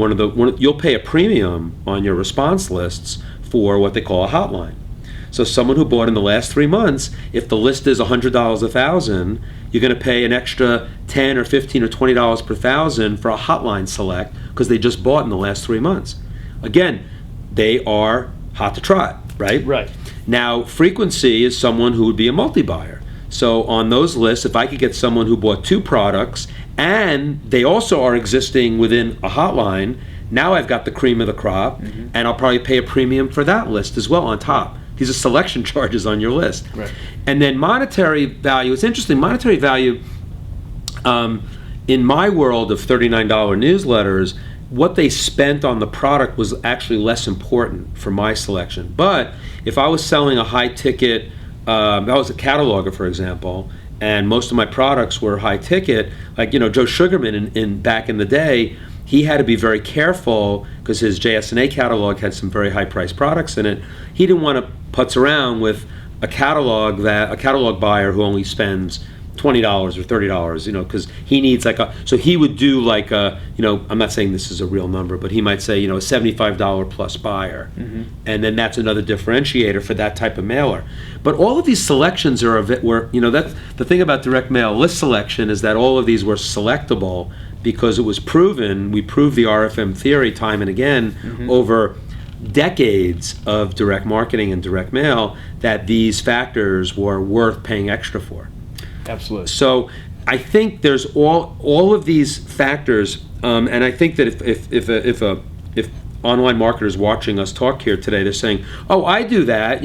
you'll pay a premium on your response lists for what they call a hotline. So someone who bought in the last 3 months, if the list is $100 a thousand, you're going to pay an extra $10 or $15 or $20 per thousand for a hotline select because they just bought in the last 3 months. Again, they are hot to trot, right? Right. Now, frequency is someone who would be a multi-buyer. So on those lists, if I could get someone who bought 2 products and they also are existing within a hotline, now I've got the cream of the crop, and I'll probably pay a premium for that list as well on top. These are selection charges on your list. Right. And then monetary value, it's interesting, monetary value, in my world of $39 newsletters, what they spent on the product was actually less important for my selection. But if I was selling a high ticket, I was a cataloger, for example, and most of my products were high ticket, like Joe Sugarman in back in the day, he had to be very careful because his JSNA catalog had some very high priced products in it. He didn't want to putz around with a catalog buyer who only spends $20 or $30, because he needs so he would do I'm not saying this is a real number, but he might say, a $75 plus buyer. And then that's another differentiator for that type of mailer. But all of these selections that's the thing about direct mail list selection, is that all of these were selectable because it was proven, we proved the RFM theory time and again over decades of direct marketing and direct mail, that these factors were worth paying extra for. Absolutely. So I think there's all of these factors, and I think that if online marketers watching us talk here today, they're saying, "Oh, I do that.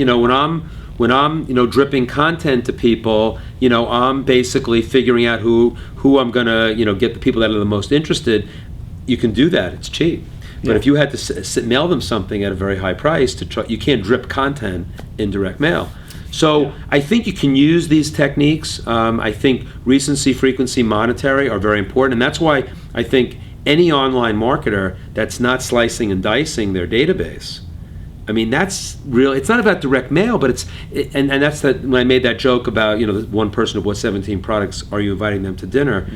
When I'm dripping content to people, I'm basically figuring out who I'm gonna get the people that are the most interested." You can do that. It's cheap. But if you had to mail them something at a very high price, you can't drip content in direct mail. So I think you can use these techniques. I think recency, frequency, monetary are very important, and that's why I think any online marketer that's not slicing and dicing their database, that's real. It's not about direct mail, but and that's when I made that joke about one person who bought 17 products. Are you inviting them to dinner?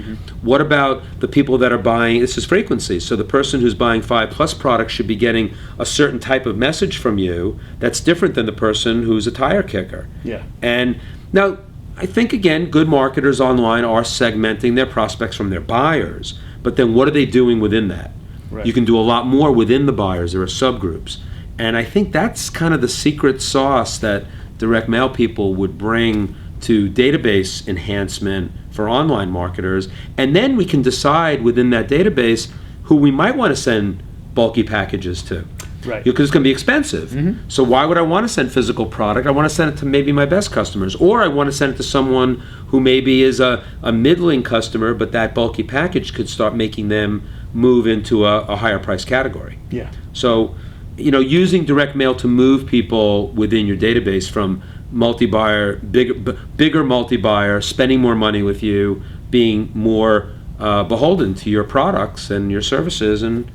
What about the people that are buying? This is frequency. So the person who's buying 5+ products should be getting a certain type of message from you that's different than the person who's a tire kicker. Yeah. And now I think again, good marketers online are segmenting their prospects from their buyers. But then what are they doing within that? Right. You can do a lot more within the buyers. There are subgroups. And I think that's kind of the secret sauce that direct mail people would bring to database enhancement for online marketers. And then we can decide within that database who we might want to send bulky packages to. Right. Because it's going to be expensive. So why would I want to send physical product? I want to send it to maybe my best customers. Or I want to send it to someone who maybe is a middling customer, but that bulky package could start making them move into a higher price category. Yeah. So using direct mail to move people within your database from multi-buyer, bigger multi-buyer, spending more money with you, being more beholden to your products and your services, and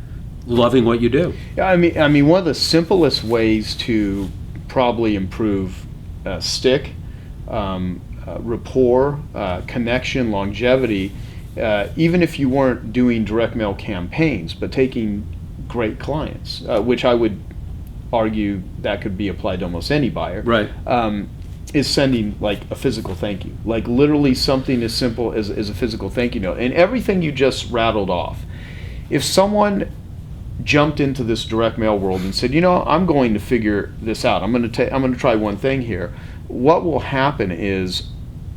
loving what you do. Yeah, I mean, one of the simplest ways to probably improve stick, rapport, connection, longevity, even if you weren't doing direct mail campaigns, but taking great clients, which I would argue that could be applied to almost any buyer, right? Is sending like a physical thank you, like literally something as simple as a physical thank you note. And everything you just rattled off, if someone jumped into this direct mail world and said, I'm going to figure this out, I'm going to try one thing here, what will happen is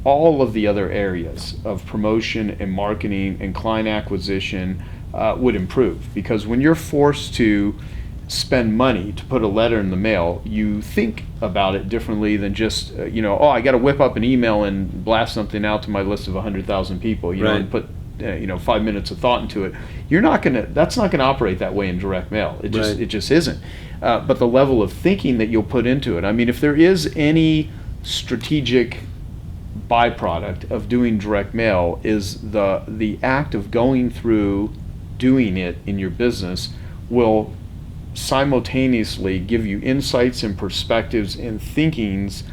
all of the other areas of promotion and marketing and client acquisition would improve, because when you're forced to spend money to put a letter in the mail, you think about it differently than just I got to whip up an email and blast something out to my list of 100,000 people, right, and put 5 minutes of thought into it. That's not gonna operate that way in direct mail. It just isn't. But the level of thinking that you'll put into it, I mean, if there is any strategic byproduct of doing direct mail, is the act of going through doing it in your business will simultaneously give you insights and perspectives and thinkings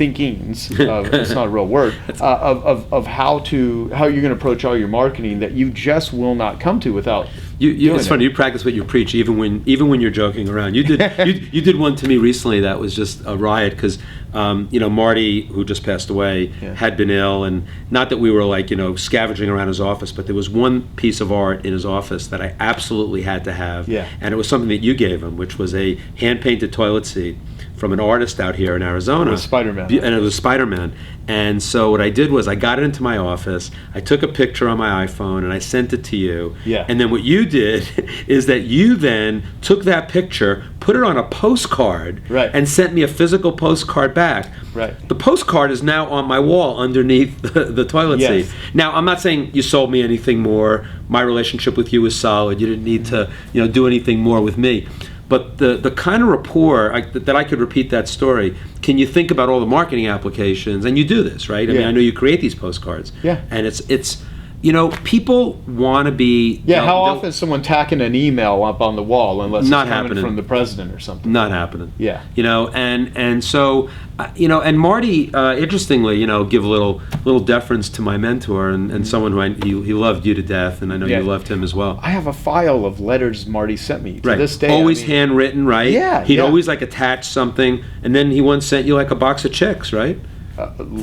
it's not a real word, of how you're going to approach all your marketing that you just will not come to without it's funny, you practice what you preach even when you're joking around. You did you did one to me recently that was just a riot, because Marty, who just passed away, had been ill, and not that we were scavenging around his office, but there was one piece of art in his office that I absolutely had to have, and it was something that you gave him, which was a hand-painted toilet seat from an artist out here in Arizona. It was Spider-Man. And it was Spider-Man. And so what I did was I got it into my office, I took a picture on my iPhone, and I sent it to you. Yeah. And then what you did is that you then took that picture, put it on a postcard, right, and sent me a physical postcard back. Right. The postcard is now on my wall underneath the toilet seat. Now, I'm not saying you sold me anything more. My relationship with you is solid. You didn't need to do anything more with me. But the kind of rapport that I could repeat that story, can you think about all the marketing applications? And you do this, right? I mean, I know you create these postcards. Yeah. And it's people want to be. Yeah, how often is someone tacking an email up on the wall unless it's coming from the president or something? Not happening. Yeah. And so, and Marty, interestingly, give a little deference to my mentor and someone who he loved you to death, and I know you loved him as well. I have a file of letters Marty sent me to this day. Always handwritten, right? Yeah. He'd always attach something, and then he once sent you a box of chicks, right?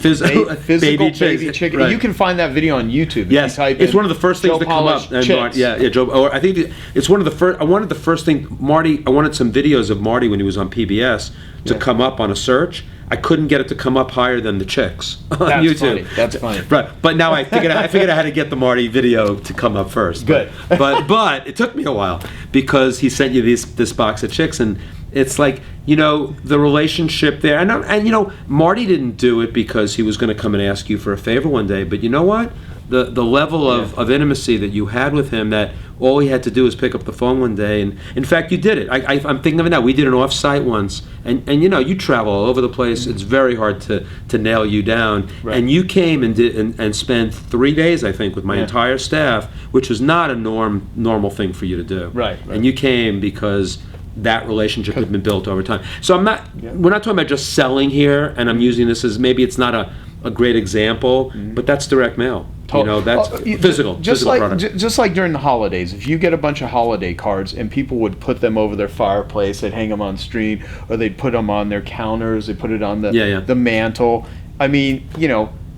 Physical baby chicks. chicken. Right. You can find that video on YouTube. Yes, it's one of the first things to come up. Joe. Or I think it's one of the first. I wanted the first thing, Marty. I wanted some videos of Marty when he was on PBS to come up on a search. I couldn't get it to come up higher than the chicks on YouTube. Funny. That's funny. Right, but now I figured out how to get the Marty video to come up first. Good. But it took me a while because he sent you this box of chicks, and it's the relationship there. And Marty didn't do it because he was going to come and ask you for a favor one day. But you know what? The level of intimacy that you had with him, that all he had to do was pick up the phone one day, and in fact you did it. I'm thinking of it now. We did an off-site once, and you travel all over the place. Mm-hmm. It's very hard to nail you down. Right. And you came and did and spent 3 days, I think, with my entire staff, which was not a normal thing for you to do. Right. And you came because that relationship had been built over time. So we're not talking about just selling here, and I'm using this as, maybe it's not a great example, but that's direct mail. That's physical product. Just like during the holidays, if you get a bunch of holiday cards and people would put them over their fireplace, they'd hang them on the street, or they'd put them on their counters, they put it on the mantle. I mean,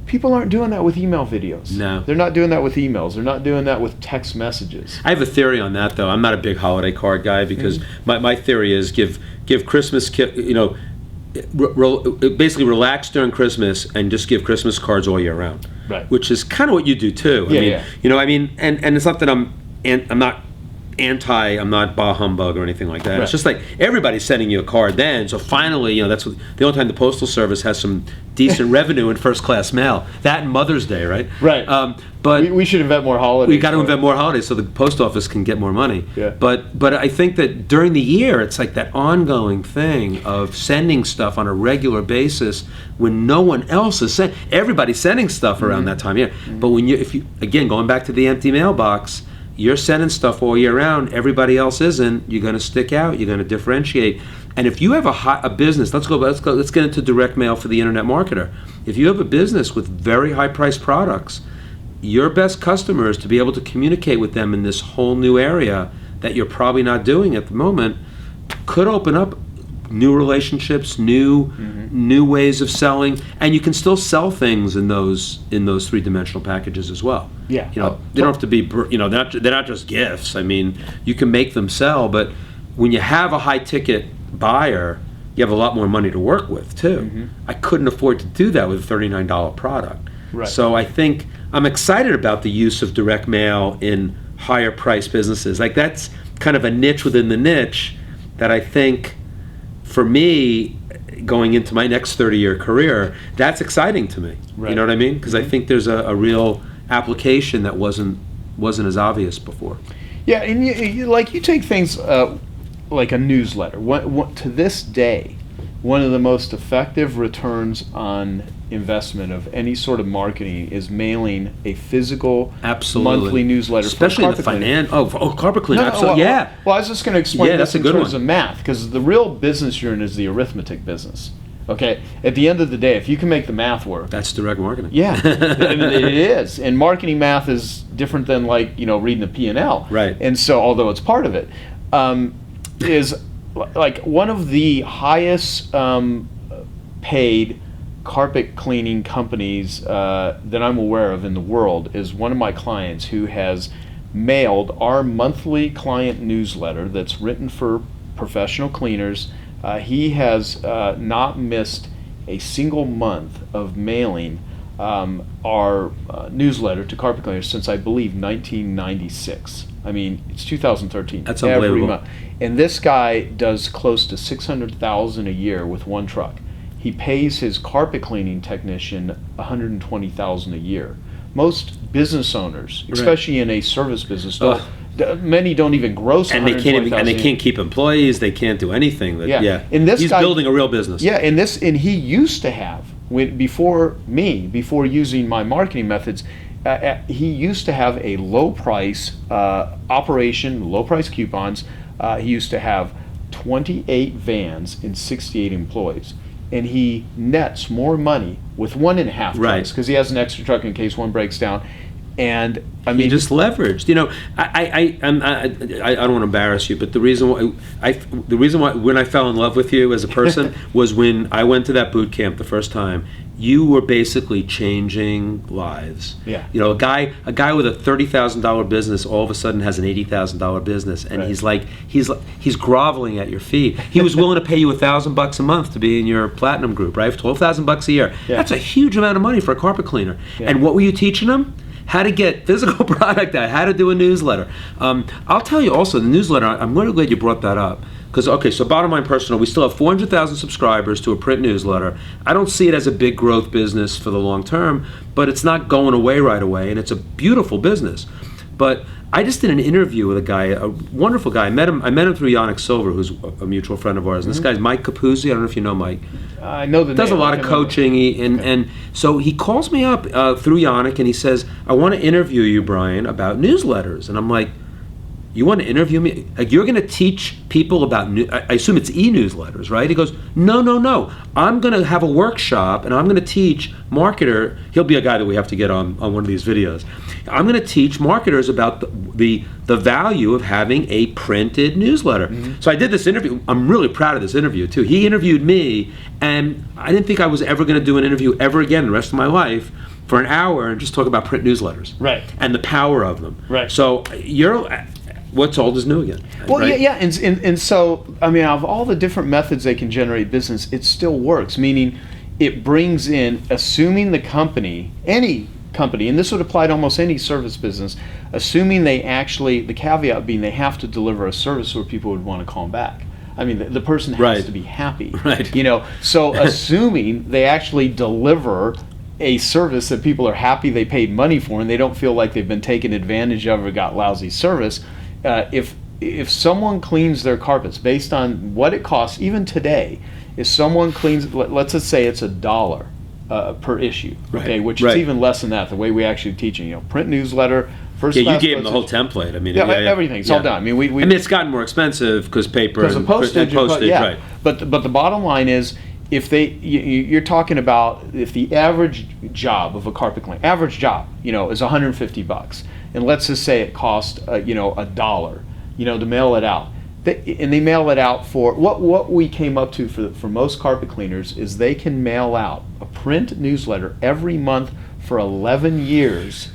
people aren't doing that with email videos. No. They're not doing that with emails. They're not doing that with text messages. I have a theory on that, though. I'm not a big holiday card guy because my theory is give Christmas, basically relax during Christmas and just give Christmas cards all year round. Right. Which is kind of what you do too. And it's not that I'm not anti, I'm not bah humbug or anything like that. Right. It's just everybody's sending you a card then, so finally, that's the only time the Postal Service has some decent revenue in first class mail. That and Mother's Day, right? Right. But we should invent more holidays. We got to invent more holidays so the post office can get more money. Yeah. But I think that during the year, it's that ongoing thing of sending stuff on a regular basis when no one else is sending. Everybody's sending stuff around that time of year. But if you again, going back to the empty mailbox, you're sending stuff all year round, everybody else isn't, you're going to stick out, you're going to differentiate. And if you have a business, let's get into direct mail for the internet marketer. If you have a business with very high priced products, your best customer is to be able to communicate with them in this whole new area that you're probably not doing at the moment, could open up new relationships, new ways of selling, and you can still sell things in those three-dimensional packages as well. Yeah. They don't have to be, they're not just gifts. I mean, you can make them sell, but when you have a high-ticket buyer, you have a lot more money to work with too. Mm-hmm. I couldn't afford to do that with a $39 product. Right. So I think I'm excited about the use of direct mail in higher priced businesses. That's kind of a niche within the niche that I think, for me, going into my next 30-year career, that's exciting to me. Right. You know what I mean? Because I think there's a real application that wasn't as obvious before. Yeah, and you take things like a newsletter. To this day, one of the most effective returns on investment of any sort of marketing is mailing a physical monthly newsletter, especially in the finance. Carpet cleaner. Absolutely. Well, I was just going to explain this in terms of one. math, because the real business you're in is the arithmetic business. Okay, at the end of the day, if you can make the math work, that's direct marketing. Yeah, it is. And marketing math is different than reading the P&L. Right. And so, although it's part of it, is one of the highest paid carpet cleaning companies that I'm aware of in the world is one of my clients who has mailed our monthly client newsletter that's written for professional cleaners. He has not missed a single month of mailing our newsletter to carpet cleaners since, I believe, 1996. I mean, it's 2013. That's unbelievable. And this guy does close to $600,000 a year with one truck. He pays his carpet cleaning technician $120,000 a year. Most business owners, especially in a service business, many don't even gross. And they can't keep employees. They can't do anything. And he's building a real business. Yeah, and he used to have before using my marketing methods. he used to have a low price operation, low price coupons. He used to have 28 vans and 68 employees. And he nets more money with 1.5 trucks because he has an extra truck in case one breaks down. And I mean, he just leveraged. You know, I don't want to embarrass you, but the reason why when I fell in love with you as a person was when I went to that boot camp the first time. You were basically changing lives. Yeah. You know, a guy with a $30,000 business all of a sudden has an $80,000 business, and he's groveling at your feet. He was willing to pay you $1,000 a month to be in your platinum group, right? $12,000 a year. Yeah. That's a huge amount of money for a carpet cleaner. Yeah. And what were you teaching him? How to get physical product out, how to do a newsletter. I'll tell you also, the newsletter, I'm really glad you brought that up. Because, okay, so bottom line personal, we still have 400,000 subscribers to a print newsletter. I don't see it as a big growth business for the long term, but it's not going away right away, and it's a beautiful business. But I just did an interview with a guy, a wonderful guy. I met him through Yannick Silver, who's a mutual friend of ours. And this guy's Mike Capuzzi. I don't know if you know Mike. I know the name. Does a lot of coaching, and so he calls me up through Yannick, and he says, "I want to interview you, Brian, about newsletters." And I'm like, "You want to interview me? Like, you're going to teach people about I assume it's e-newsletters, right?" He goes, "No. I'm going to have a workshop, and I'm going to teach marketer." He'll be a guy that we have to get on one of these videos. I'm going to teach marketers about the value of having a printed newsletter. Mm-hmm. So I did this interview. I'm really proud of this interview too. He interviewed me, and I didn't think I was ever going to do an interview ever again the rest of my life for an hour and just talk about print newsletters, right? And the power of them, right? So what's old is new again. Well, right? yeah, and so, I mean, of all the different methods they can generate business, it still works, meaning it brings in, assuming the company, any company, and this would apply to almost any service business, assuming they actually, the caveat being they have to deliver a service where people would want to call them back. I mean, the person has to be happy, right? You know, so assuming they actually deliver a service that people are happy they paid money for and they don't feel like they've been taken advantage of or got lousy service. If someone cleans their carpets based on what it costs, even today, if someone cleans, let's just say it's $1 per issue, okay, which is even less than that. The way we actually teach it, you know, print newsletter. First you gave them the whole template. I mean, everything's all done. I mean, I mean, it's gotten more expensive because paper and postage, right? But the bottom line is, if you're talking about if the average job of a carpet cleaner, average job, you know, is $150, and let's just say it costs $1, you know, to mail it out. And they mail it out for what we came up to for most carpet cleaners is they can mail out a print newsletter every month for 11 years,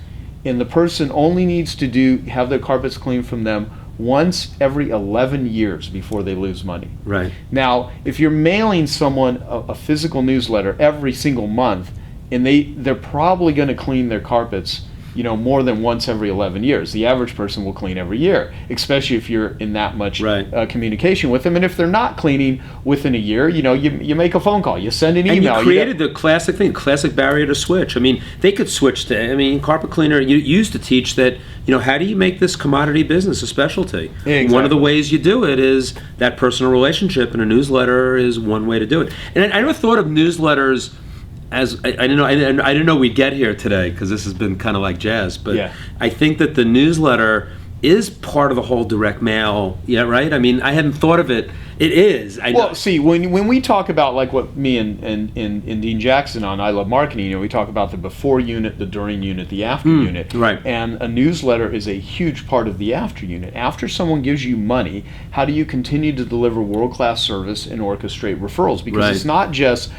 and the person only needs to have their carpets cleaned from them once every 11 years before they lose money. Right. Now, if you're mailing someone a physical newsletter every single month, and they're probably going to clean their carpets, you know, more than once every 11 years. The average person will clean every year, especially if you're in that much communication with them. And if they're not cleaning within a year, you know, you make a phone call, you send an email. And you created the classic thing, classic barrier to switch. I mean, they could switch to, I mean, carpet cleaner, you used to teach that, you know, how do you make this commodity business a specialty? Exactly. One of the ways you do it is that personal relationship, and a newsletter is one way to do it. And I never thought of newsletters as I didn't know we'd get here today, because this has been kind of like jazz, but I think that the newsletter is part of the whole direct mail. Yeah, right. I mean, I hadn't thought of it. It is. See, when we talk about, like what me and Dean Jackson on I Love Marketing, you know, we talk about the before unit, the during unit, the after unit. Right. And a newsletter is a huge part of the after unit. After someone gives you money, how do you continue to deliver world-class service and orchestrate referrals? Because it's not just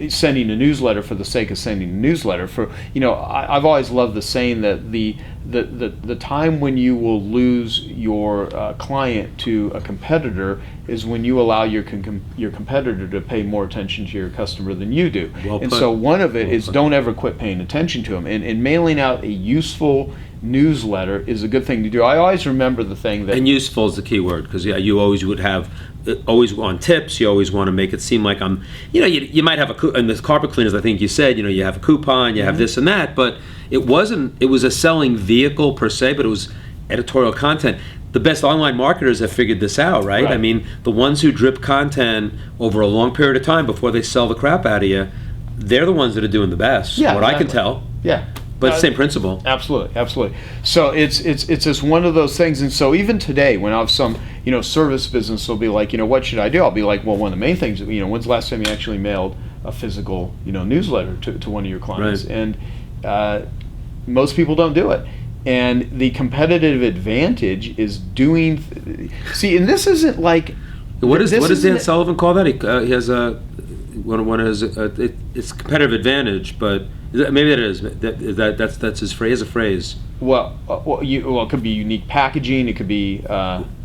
sending a newsletter for the sake of sending a newsletter. I've always loved the saying that the time when you will lose your client to a competitor is when you allow your competitor to pay more attention to your customer than you do. So one of it is don't ever quit paying attention to them. And mailing out a useful newsletter is a good thing to do. I always remember the thing that... And useful is the key word, because you always would have... Always on tips, you always want to make it seem like I'm, you know, you might have and the carpet cleaners, I think you said, you know, you have a coupon, you have this and that, but it was a selling vehicle per se, but it was editorial content. The best online marketers have figured this out, right? I mean, the ones who drip content over a long period of time before they sell the crap out of you, they're the ones that are doing the best, I can tell. Yeah. but same principle. Absolutely, absolutely. So it's just one of those things. And so even today, when I have some service business, will be like, what should I do? I'll be like, well, one of the main things, when's the last time you actually mailed a physical newsletter to one of your clients? Right. And most people don't do it. And the competitive advantage is doing. See, and this isn't like. What does Dan Sullivan call that? He has it's competitive advantage, but maybe that is that's his phrase. A phrase. Well, it could be unique packaging. It could be.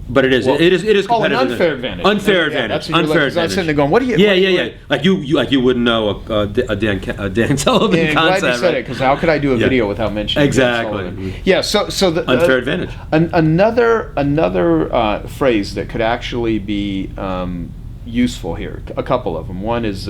But it is. Well, it is competitive. An unfair advantage. Unfair advantage. Unfair advantage. I'm sitting there going, "What do you?" Yeah. Like you wouldn't know a Dan Sullivan concept. Glad you said it, because how could I do a video without mentioning exactly? Dan Sullivan? Yeah. So the unfair advantage. Another phrase that could actually be useful here. A couple of them. One is.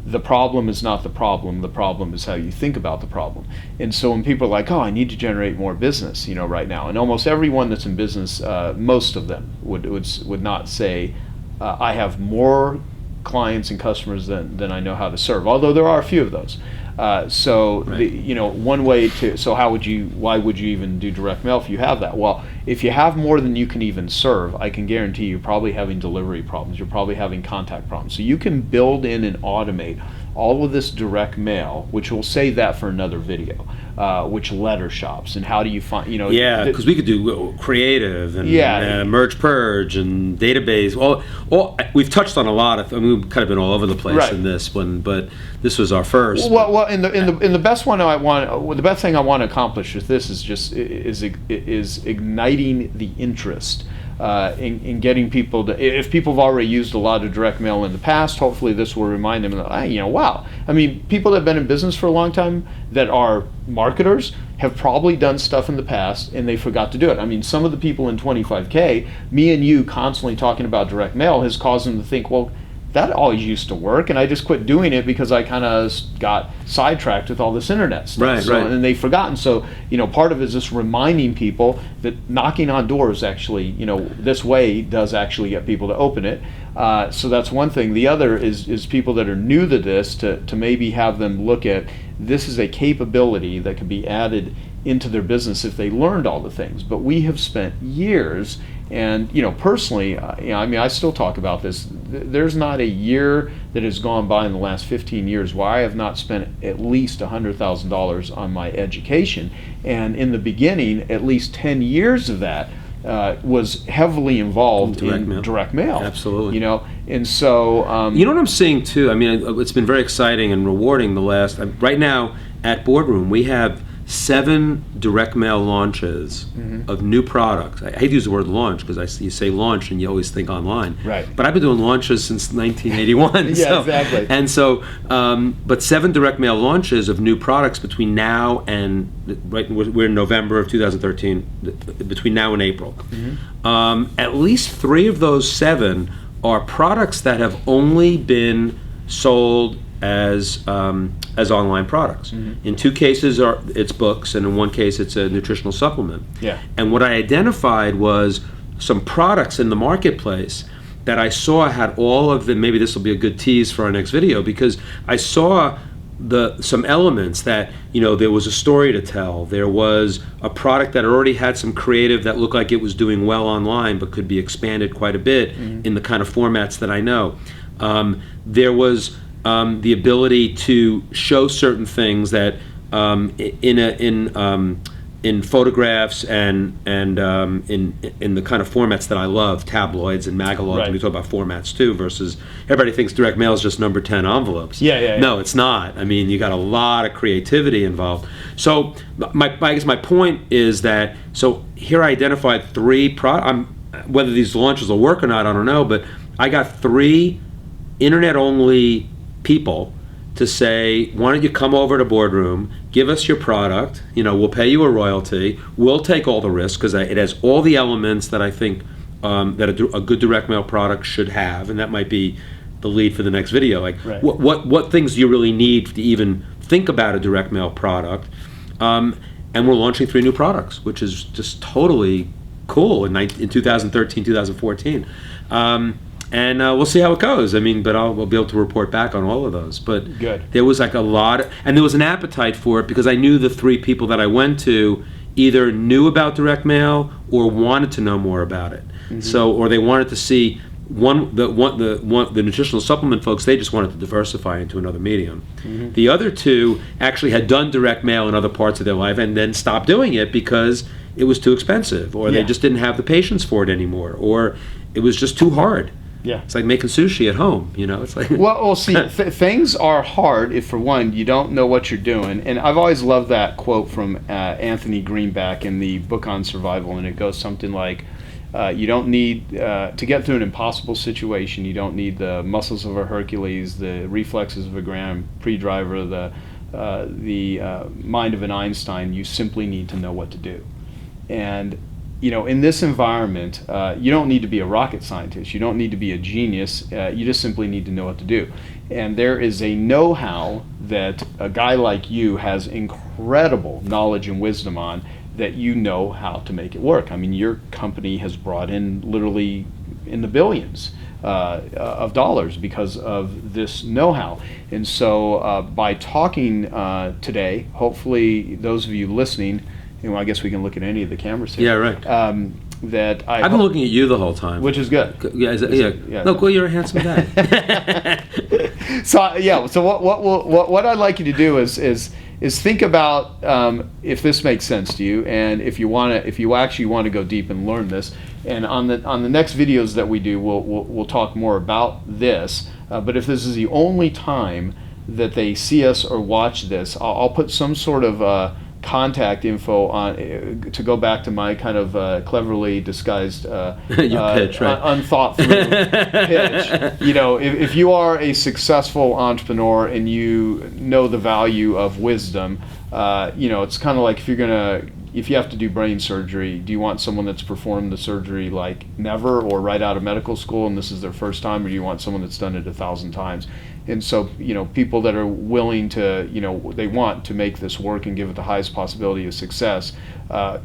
The problem is not the problem is how you think about the problem. And so when people are like, oh, I need to generate more business, right now, and almost everyone that's in business, most of them would not say, I have more clients and customers than I know how to serve, although there are a few of those. Right. One way to, why would you even do direct mail if you have that? Well, if you have more than you can even serve, I can guarantee you're probably having delivery problems. You're probably having contact problems. So you can build in and automate all of this direct mail, which we'll save that for another video, which letter shops and how do you find, Yeah, because we could do creative and merge purge and database. All we've touched on a lot of, we've kind of been all over the place in this one, but this was our first. Well, in the best one the best thing I want to accomplish with this is igniting the interest. In getting people to, if people have already used a lot of direct mail in the past, hopefully this will remind them that, wow. I mean, people that have been in business for a long time that are marketers have probably done stuff in the past and they forgot to do it. I mean, some of the people in 25K, me and you constantly talking about direct mail has caused them to think, well, that always used to work, and I just quit doing it because I kind of got sidetracked with all this internet stuff. Right. And they've forgotten. So, part of it is just reminding people that knocking on doors actually, this way does actually get people to open it. So that's one thing. The other is people that are new to this to maybe have them look at this is a capability that can be added into their business if they learned all the things. But we have spent years. And personally, I still talk about this. There's not a year that has gone by in the last 15 years where I have not spent at least $100,000 on my education. And in the beginning, at least 10 years of that was heavily involved in direct mail. Absolutely. And so you know what I'm seeing too. I mean, it's been very exciting and rewarding. Right now at Boardroom, we have 7 direct mail launches of new products. I hate to use the word launch because you say launch and you always think online. Right. But I've been doing launches since 1981. Yeah, exactly. And so, but 7 direct mail launches of new products between now and, we're in November of 2013, between now and April. At least 3 of those 7 are products that have only been sold as online products. In 2 cases it's books, and in 1 case it's a nutritional supplement. Yeah. And what I identified was some products in the marketplace that I saw had all of the, maybe this will be a good tease for our next video, because I saw some elements that, there was a story to tell. There was a product that already had some creative that looked like it was doing well online but could be expanded quite a bit in the kind of formats that I know. There was the ability to show certain things that in photographs and in the kind of formats that I love, tabloids and magalogs. Right. We talk about formats too. Versus everybody thinks direct mail is just number 10 envelopes. Yeah. No, it's not. I mean, you got a lot of creativity involved. So I guess my point is that here I identified 3 products. Whether these launches will work or not, I don't know. But I got 3 internet-only people to say, why don't you come over to Boardroom, give us your product, we'll pay you a royalty, we'll take all the risk, because it has all the elements that I think that a good direct mail product should have, and that might be the lead for the next video. Like, right. what things do you really need to even think about a direct mail product? And we're launching 3 new products, which is just totally cool in 2013, 2014. And we'll see how it goes. I mean, but we'll be able to report back on all of those. But Good. there was like a lot, and there was an appetite for it because I knew the 3 people that I went to either knew about direct mail or wanted to know more about it. So, or they wanted to see the nutritional supplement folks. They just wanted to diversify into another medium. The other 2 actually had done direct mail in other parts of their life and then stopped doing it because it was too expensive, or they just didn't have the patience for it anymore, or it was just too hard. Yeah. It's like making sushi at home, you know? It's like well, see, things are hard if, for one, you don't know what you're doing. And I've always loved that quote from Anthony Greenback in the book on survival, and it goes something like, you don't need, to get through an impossible situation, you don't need the muscles of a Hercules, the reflexes of a Grand Prix driver, the mind of an Einstein. You simply need to know what to do. And you know, in this environment, you don't need to be a rocket scientist. You don't need to be a genius. You just simply need to know what to do. And there is a know-how that a guy like you has incredible knowledge and wisdom on, that you know how to make it work. I mean, your company has brought in literally in the billions of dollars because of this know-how. And so by talking today, hopefully those of you listening, I guess we can look at any of the cameras here. Yeah, right. That I've been looking at you the whole time, which is good. Yeah. Look, well, you're a handsome guy. So what I'd like you to do is think about if this makes sense to you, and if you actually want to go deep and learn this. And on the next videos that we do, we'll talk more about this. But if this is the only time that they see us or watch this, I'll put some sort of contact info on to go back to my kind of cleverly disguised pitch, right? unthought through pitch. You know, if you are a successful entrepreneur and you know the value of wisdom, you know, it's kind of like if you have to do brain surgery, do you want someone that's performed the surgery like never or right out of medical school and this is their first time, or do you want someone that's done it 1,000 times? And so, you know, people that are willing to, you know, they want to make this work and give it the highest possibility of success,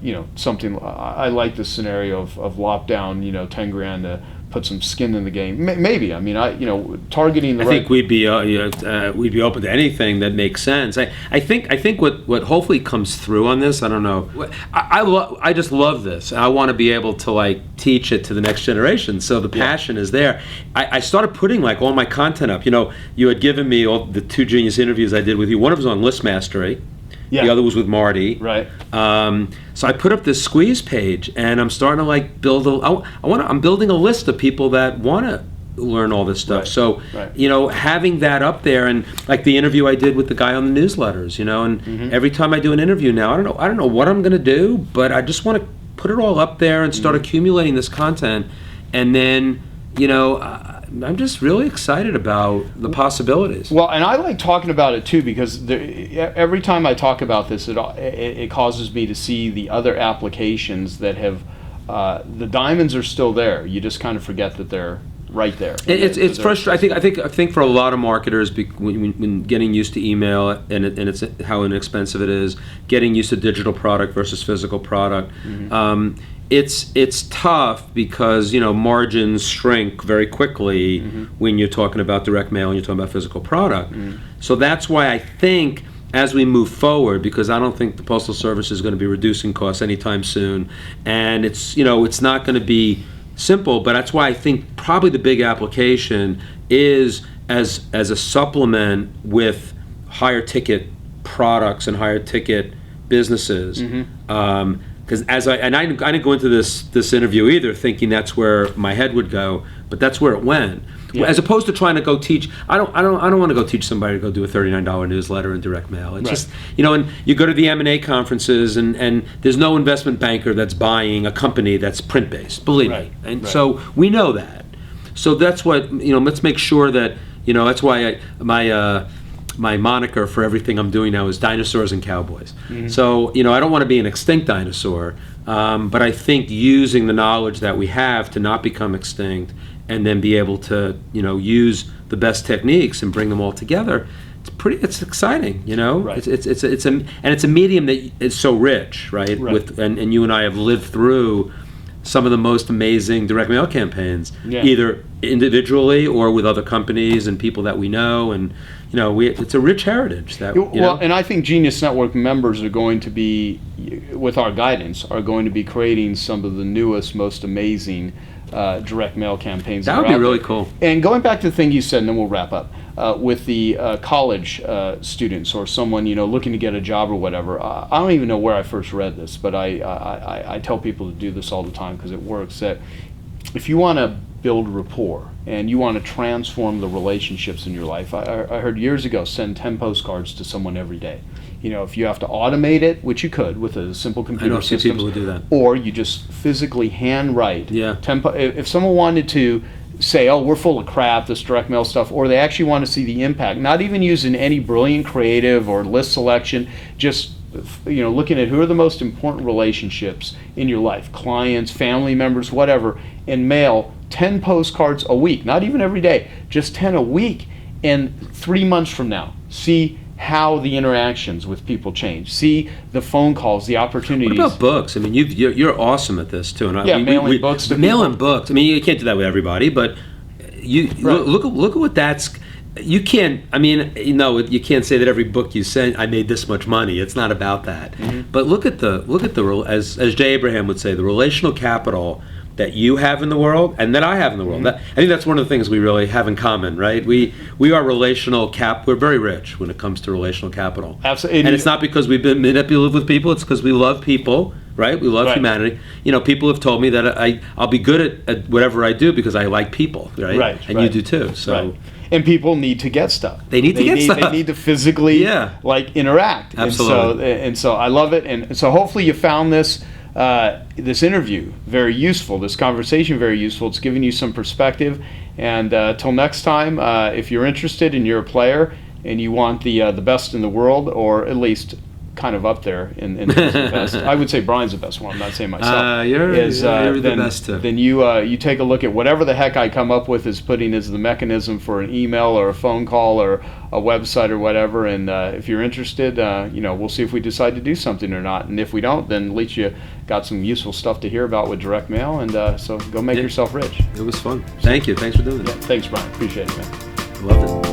you know, something, I like this scenario of lop down, you know, 10 grand to put some skin in the game. Maybe, I mean, you know, targeting the I think we'd be open to anything that makes sense. I think what hopefully comes through on this, I don't know, I just love this. I want to be able to like teach it to the next generation. So the passion is there. I started putting like all my content up. You know, you had given me all the 2 genius interviews I did with you. One of them was on list mastery. Yeah. The other was with Marty. Right. So I put up this squeeze page, and I'm starting to like build I'm building a list of people that want to learn all this stuff. Right. So, you know, having that up there, and like the interview I did with the guy on the newsletters, you know, and every time I do an interview now, I don't know what I'm going to do, but I just want to put it all up there and start accumulating this content, and then, you know, I'm just really excited about the possibilities. Well, and I like talking about it too, because every time I talk about this, it causes me to see the other applications that have, the diamonds are still there. You just kind of forget that they're right there. It's frustrating. I think for a lot of marketers, when getting used to email and it's how inexpensive it is, getting used to digital product versus physical product. It's tough because, you know, margins shrink very quickly when you're talking about direct mail and you're talking about physical product. So that's why I think as we move forward, because I don't think the Postal Service is going to be reducing costs anytime soon, and it's, you know, it's not going to be simple, but that's why I think probably the big application is as a supplement with higher ticket products and higher ticket businesses. Because I didn't go into this interview either thinking that's where my head would go, but that's where it went. Yeah. As opposed to trying to go teach, I don't want to go teach somebody to go do a $39 newsletter in direct mail. It's just, you know, and you go to the M&A conferences and there's no investment banker that's buying a company that's print based. Believe me, and so we know that. So that's what, you know. Let's make sure that, you know. That's why my moniker for everything I'm doing now is dinosaurs and cowboys. So, you know, I don't want to be an extinct dinosaur, but I think using the knowledge that we have to not become extinct and then be able to, you know, use the best techniques and bring them all together, it's exciting, you know. It's a medium that is so rich, right? With and you and I have lived through some of the most amazing direct mail campaigns, Yeah. either individually or with other companies and people that we know. And it's a rich heritage that. And I think Genius Network members are going to be, with our guidance, are going to be creating some of the newest, most amazing direct mail campaigns. That would be really cool. And going back to the thing you said, and then we'll wrap up, with the college students or someone looking to get a job or whatever. I don't even know where I first read this, but I tell people to do this all the time because it works. That if you want to build rapport and you want to transform the relationships in your life, I heard years ago, send 10 postcards to someone every day. If you have to automate it, which you could with a simple computer system, people who do that. Or you just physically handwrite. Yeah. 10 if someone wanted to say, oh, we're full of crap, this direct mail stuff, or they actually want to see the impact, not even using any brilliant creative or list selection, just looking at who are the most important relationships in your life, clients, family members, whatever, and mail 10 postcards a week, not even every day, just 10 a week, and 3 months from now, see how the interactions with people change. See the phone calls, the opportunities. What about books? I mean, you're awesome at this too. And mailing books to mailing people. books. I mean, you can't do that with everybody, but look at what that's. You can't. I mean, you can't say that every book you send, I made this much money. It's not about that. Mm-hmm. But look at the as Jay Abraham would say, the relational capital that you have in the world and that I have in the world. Mm-hmm. I think that's one of the things we really have in common, right? We are relational we're very rich when it comes to relational capital. Absolutely. And it's not because we've been manipulative with people, it's because we love people, right? We love humanity. People have told me that I'll be good at whatever I do because I like people, right? Right. And you do too. So right. And people need to get stuff. They need to get stuff. They need to physically interact. Absolutely. And so I love it. And so hopefully you found this interview very useful, this conversation very useful. It's giving you some perspective. And till next time, if you're interested and you're a player and you want the best in the world, or at least kind of up there in terms of the best. I would say Brian's the best one. I'm not saying myself. You're the best too. Then you take a look at whatever the heck I come up with is putting as the mechanism for an email or a phone call or a website or whatever. And if you're interested, we'll see if we decide to do something or not. And if we don't, then at least you got some useful stuff to hear about with direct mail. And so go make yourself rich. It was fun. Thank you. Thanks for doing it. Yeah, thanks, Brian. Appreciate it, man. Loved it.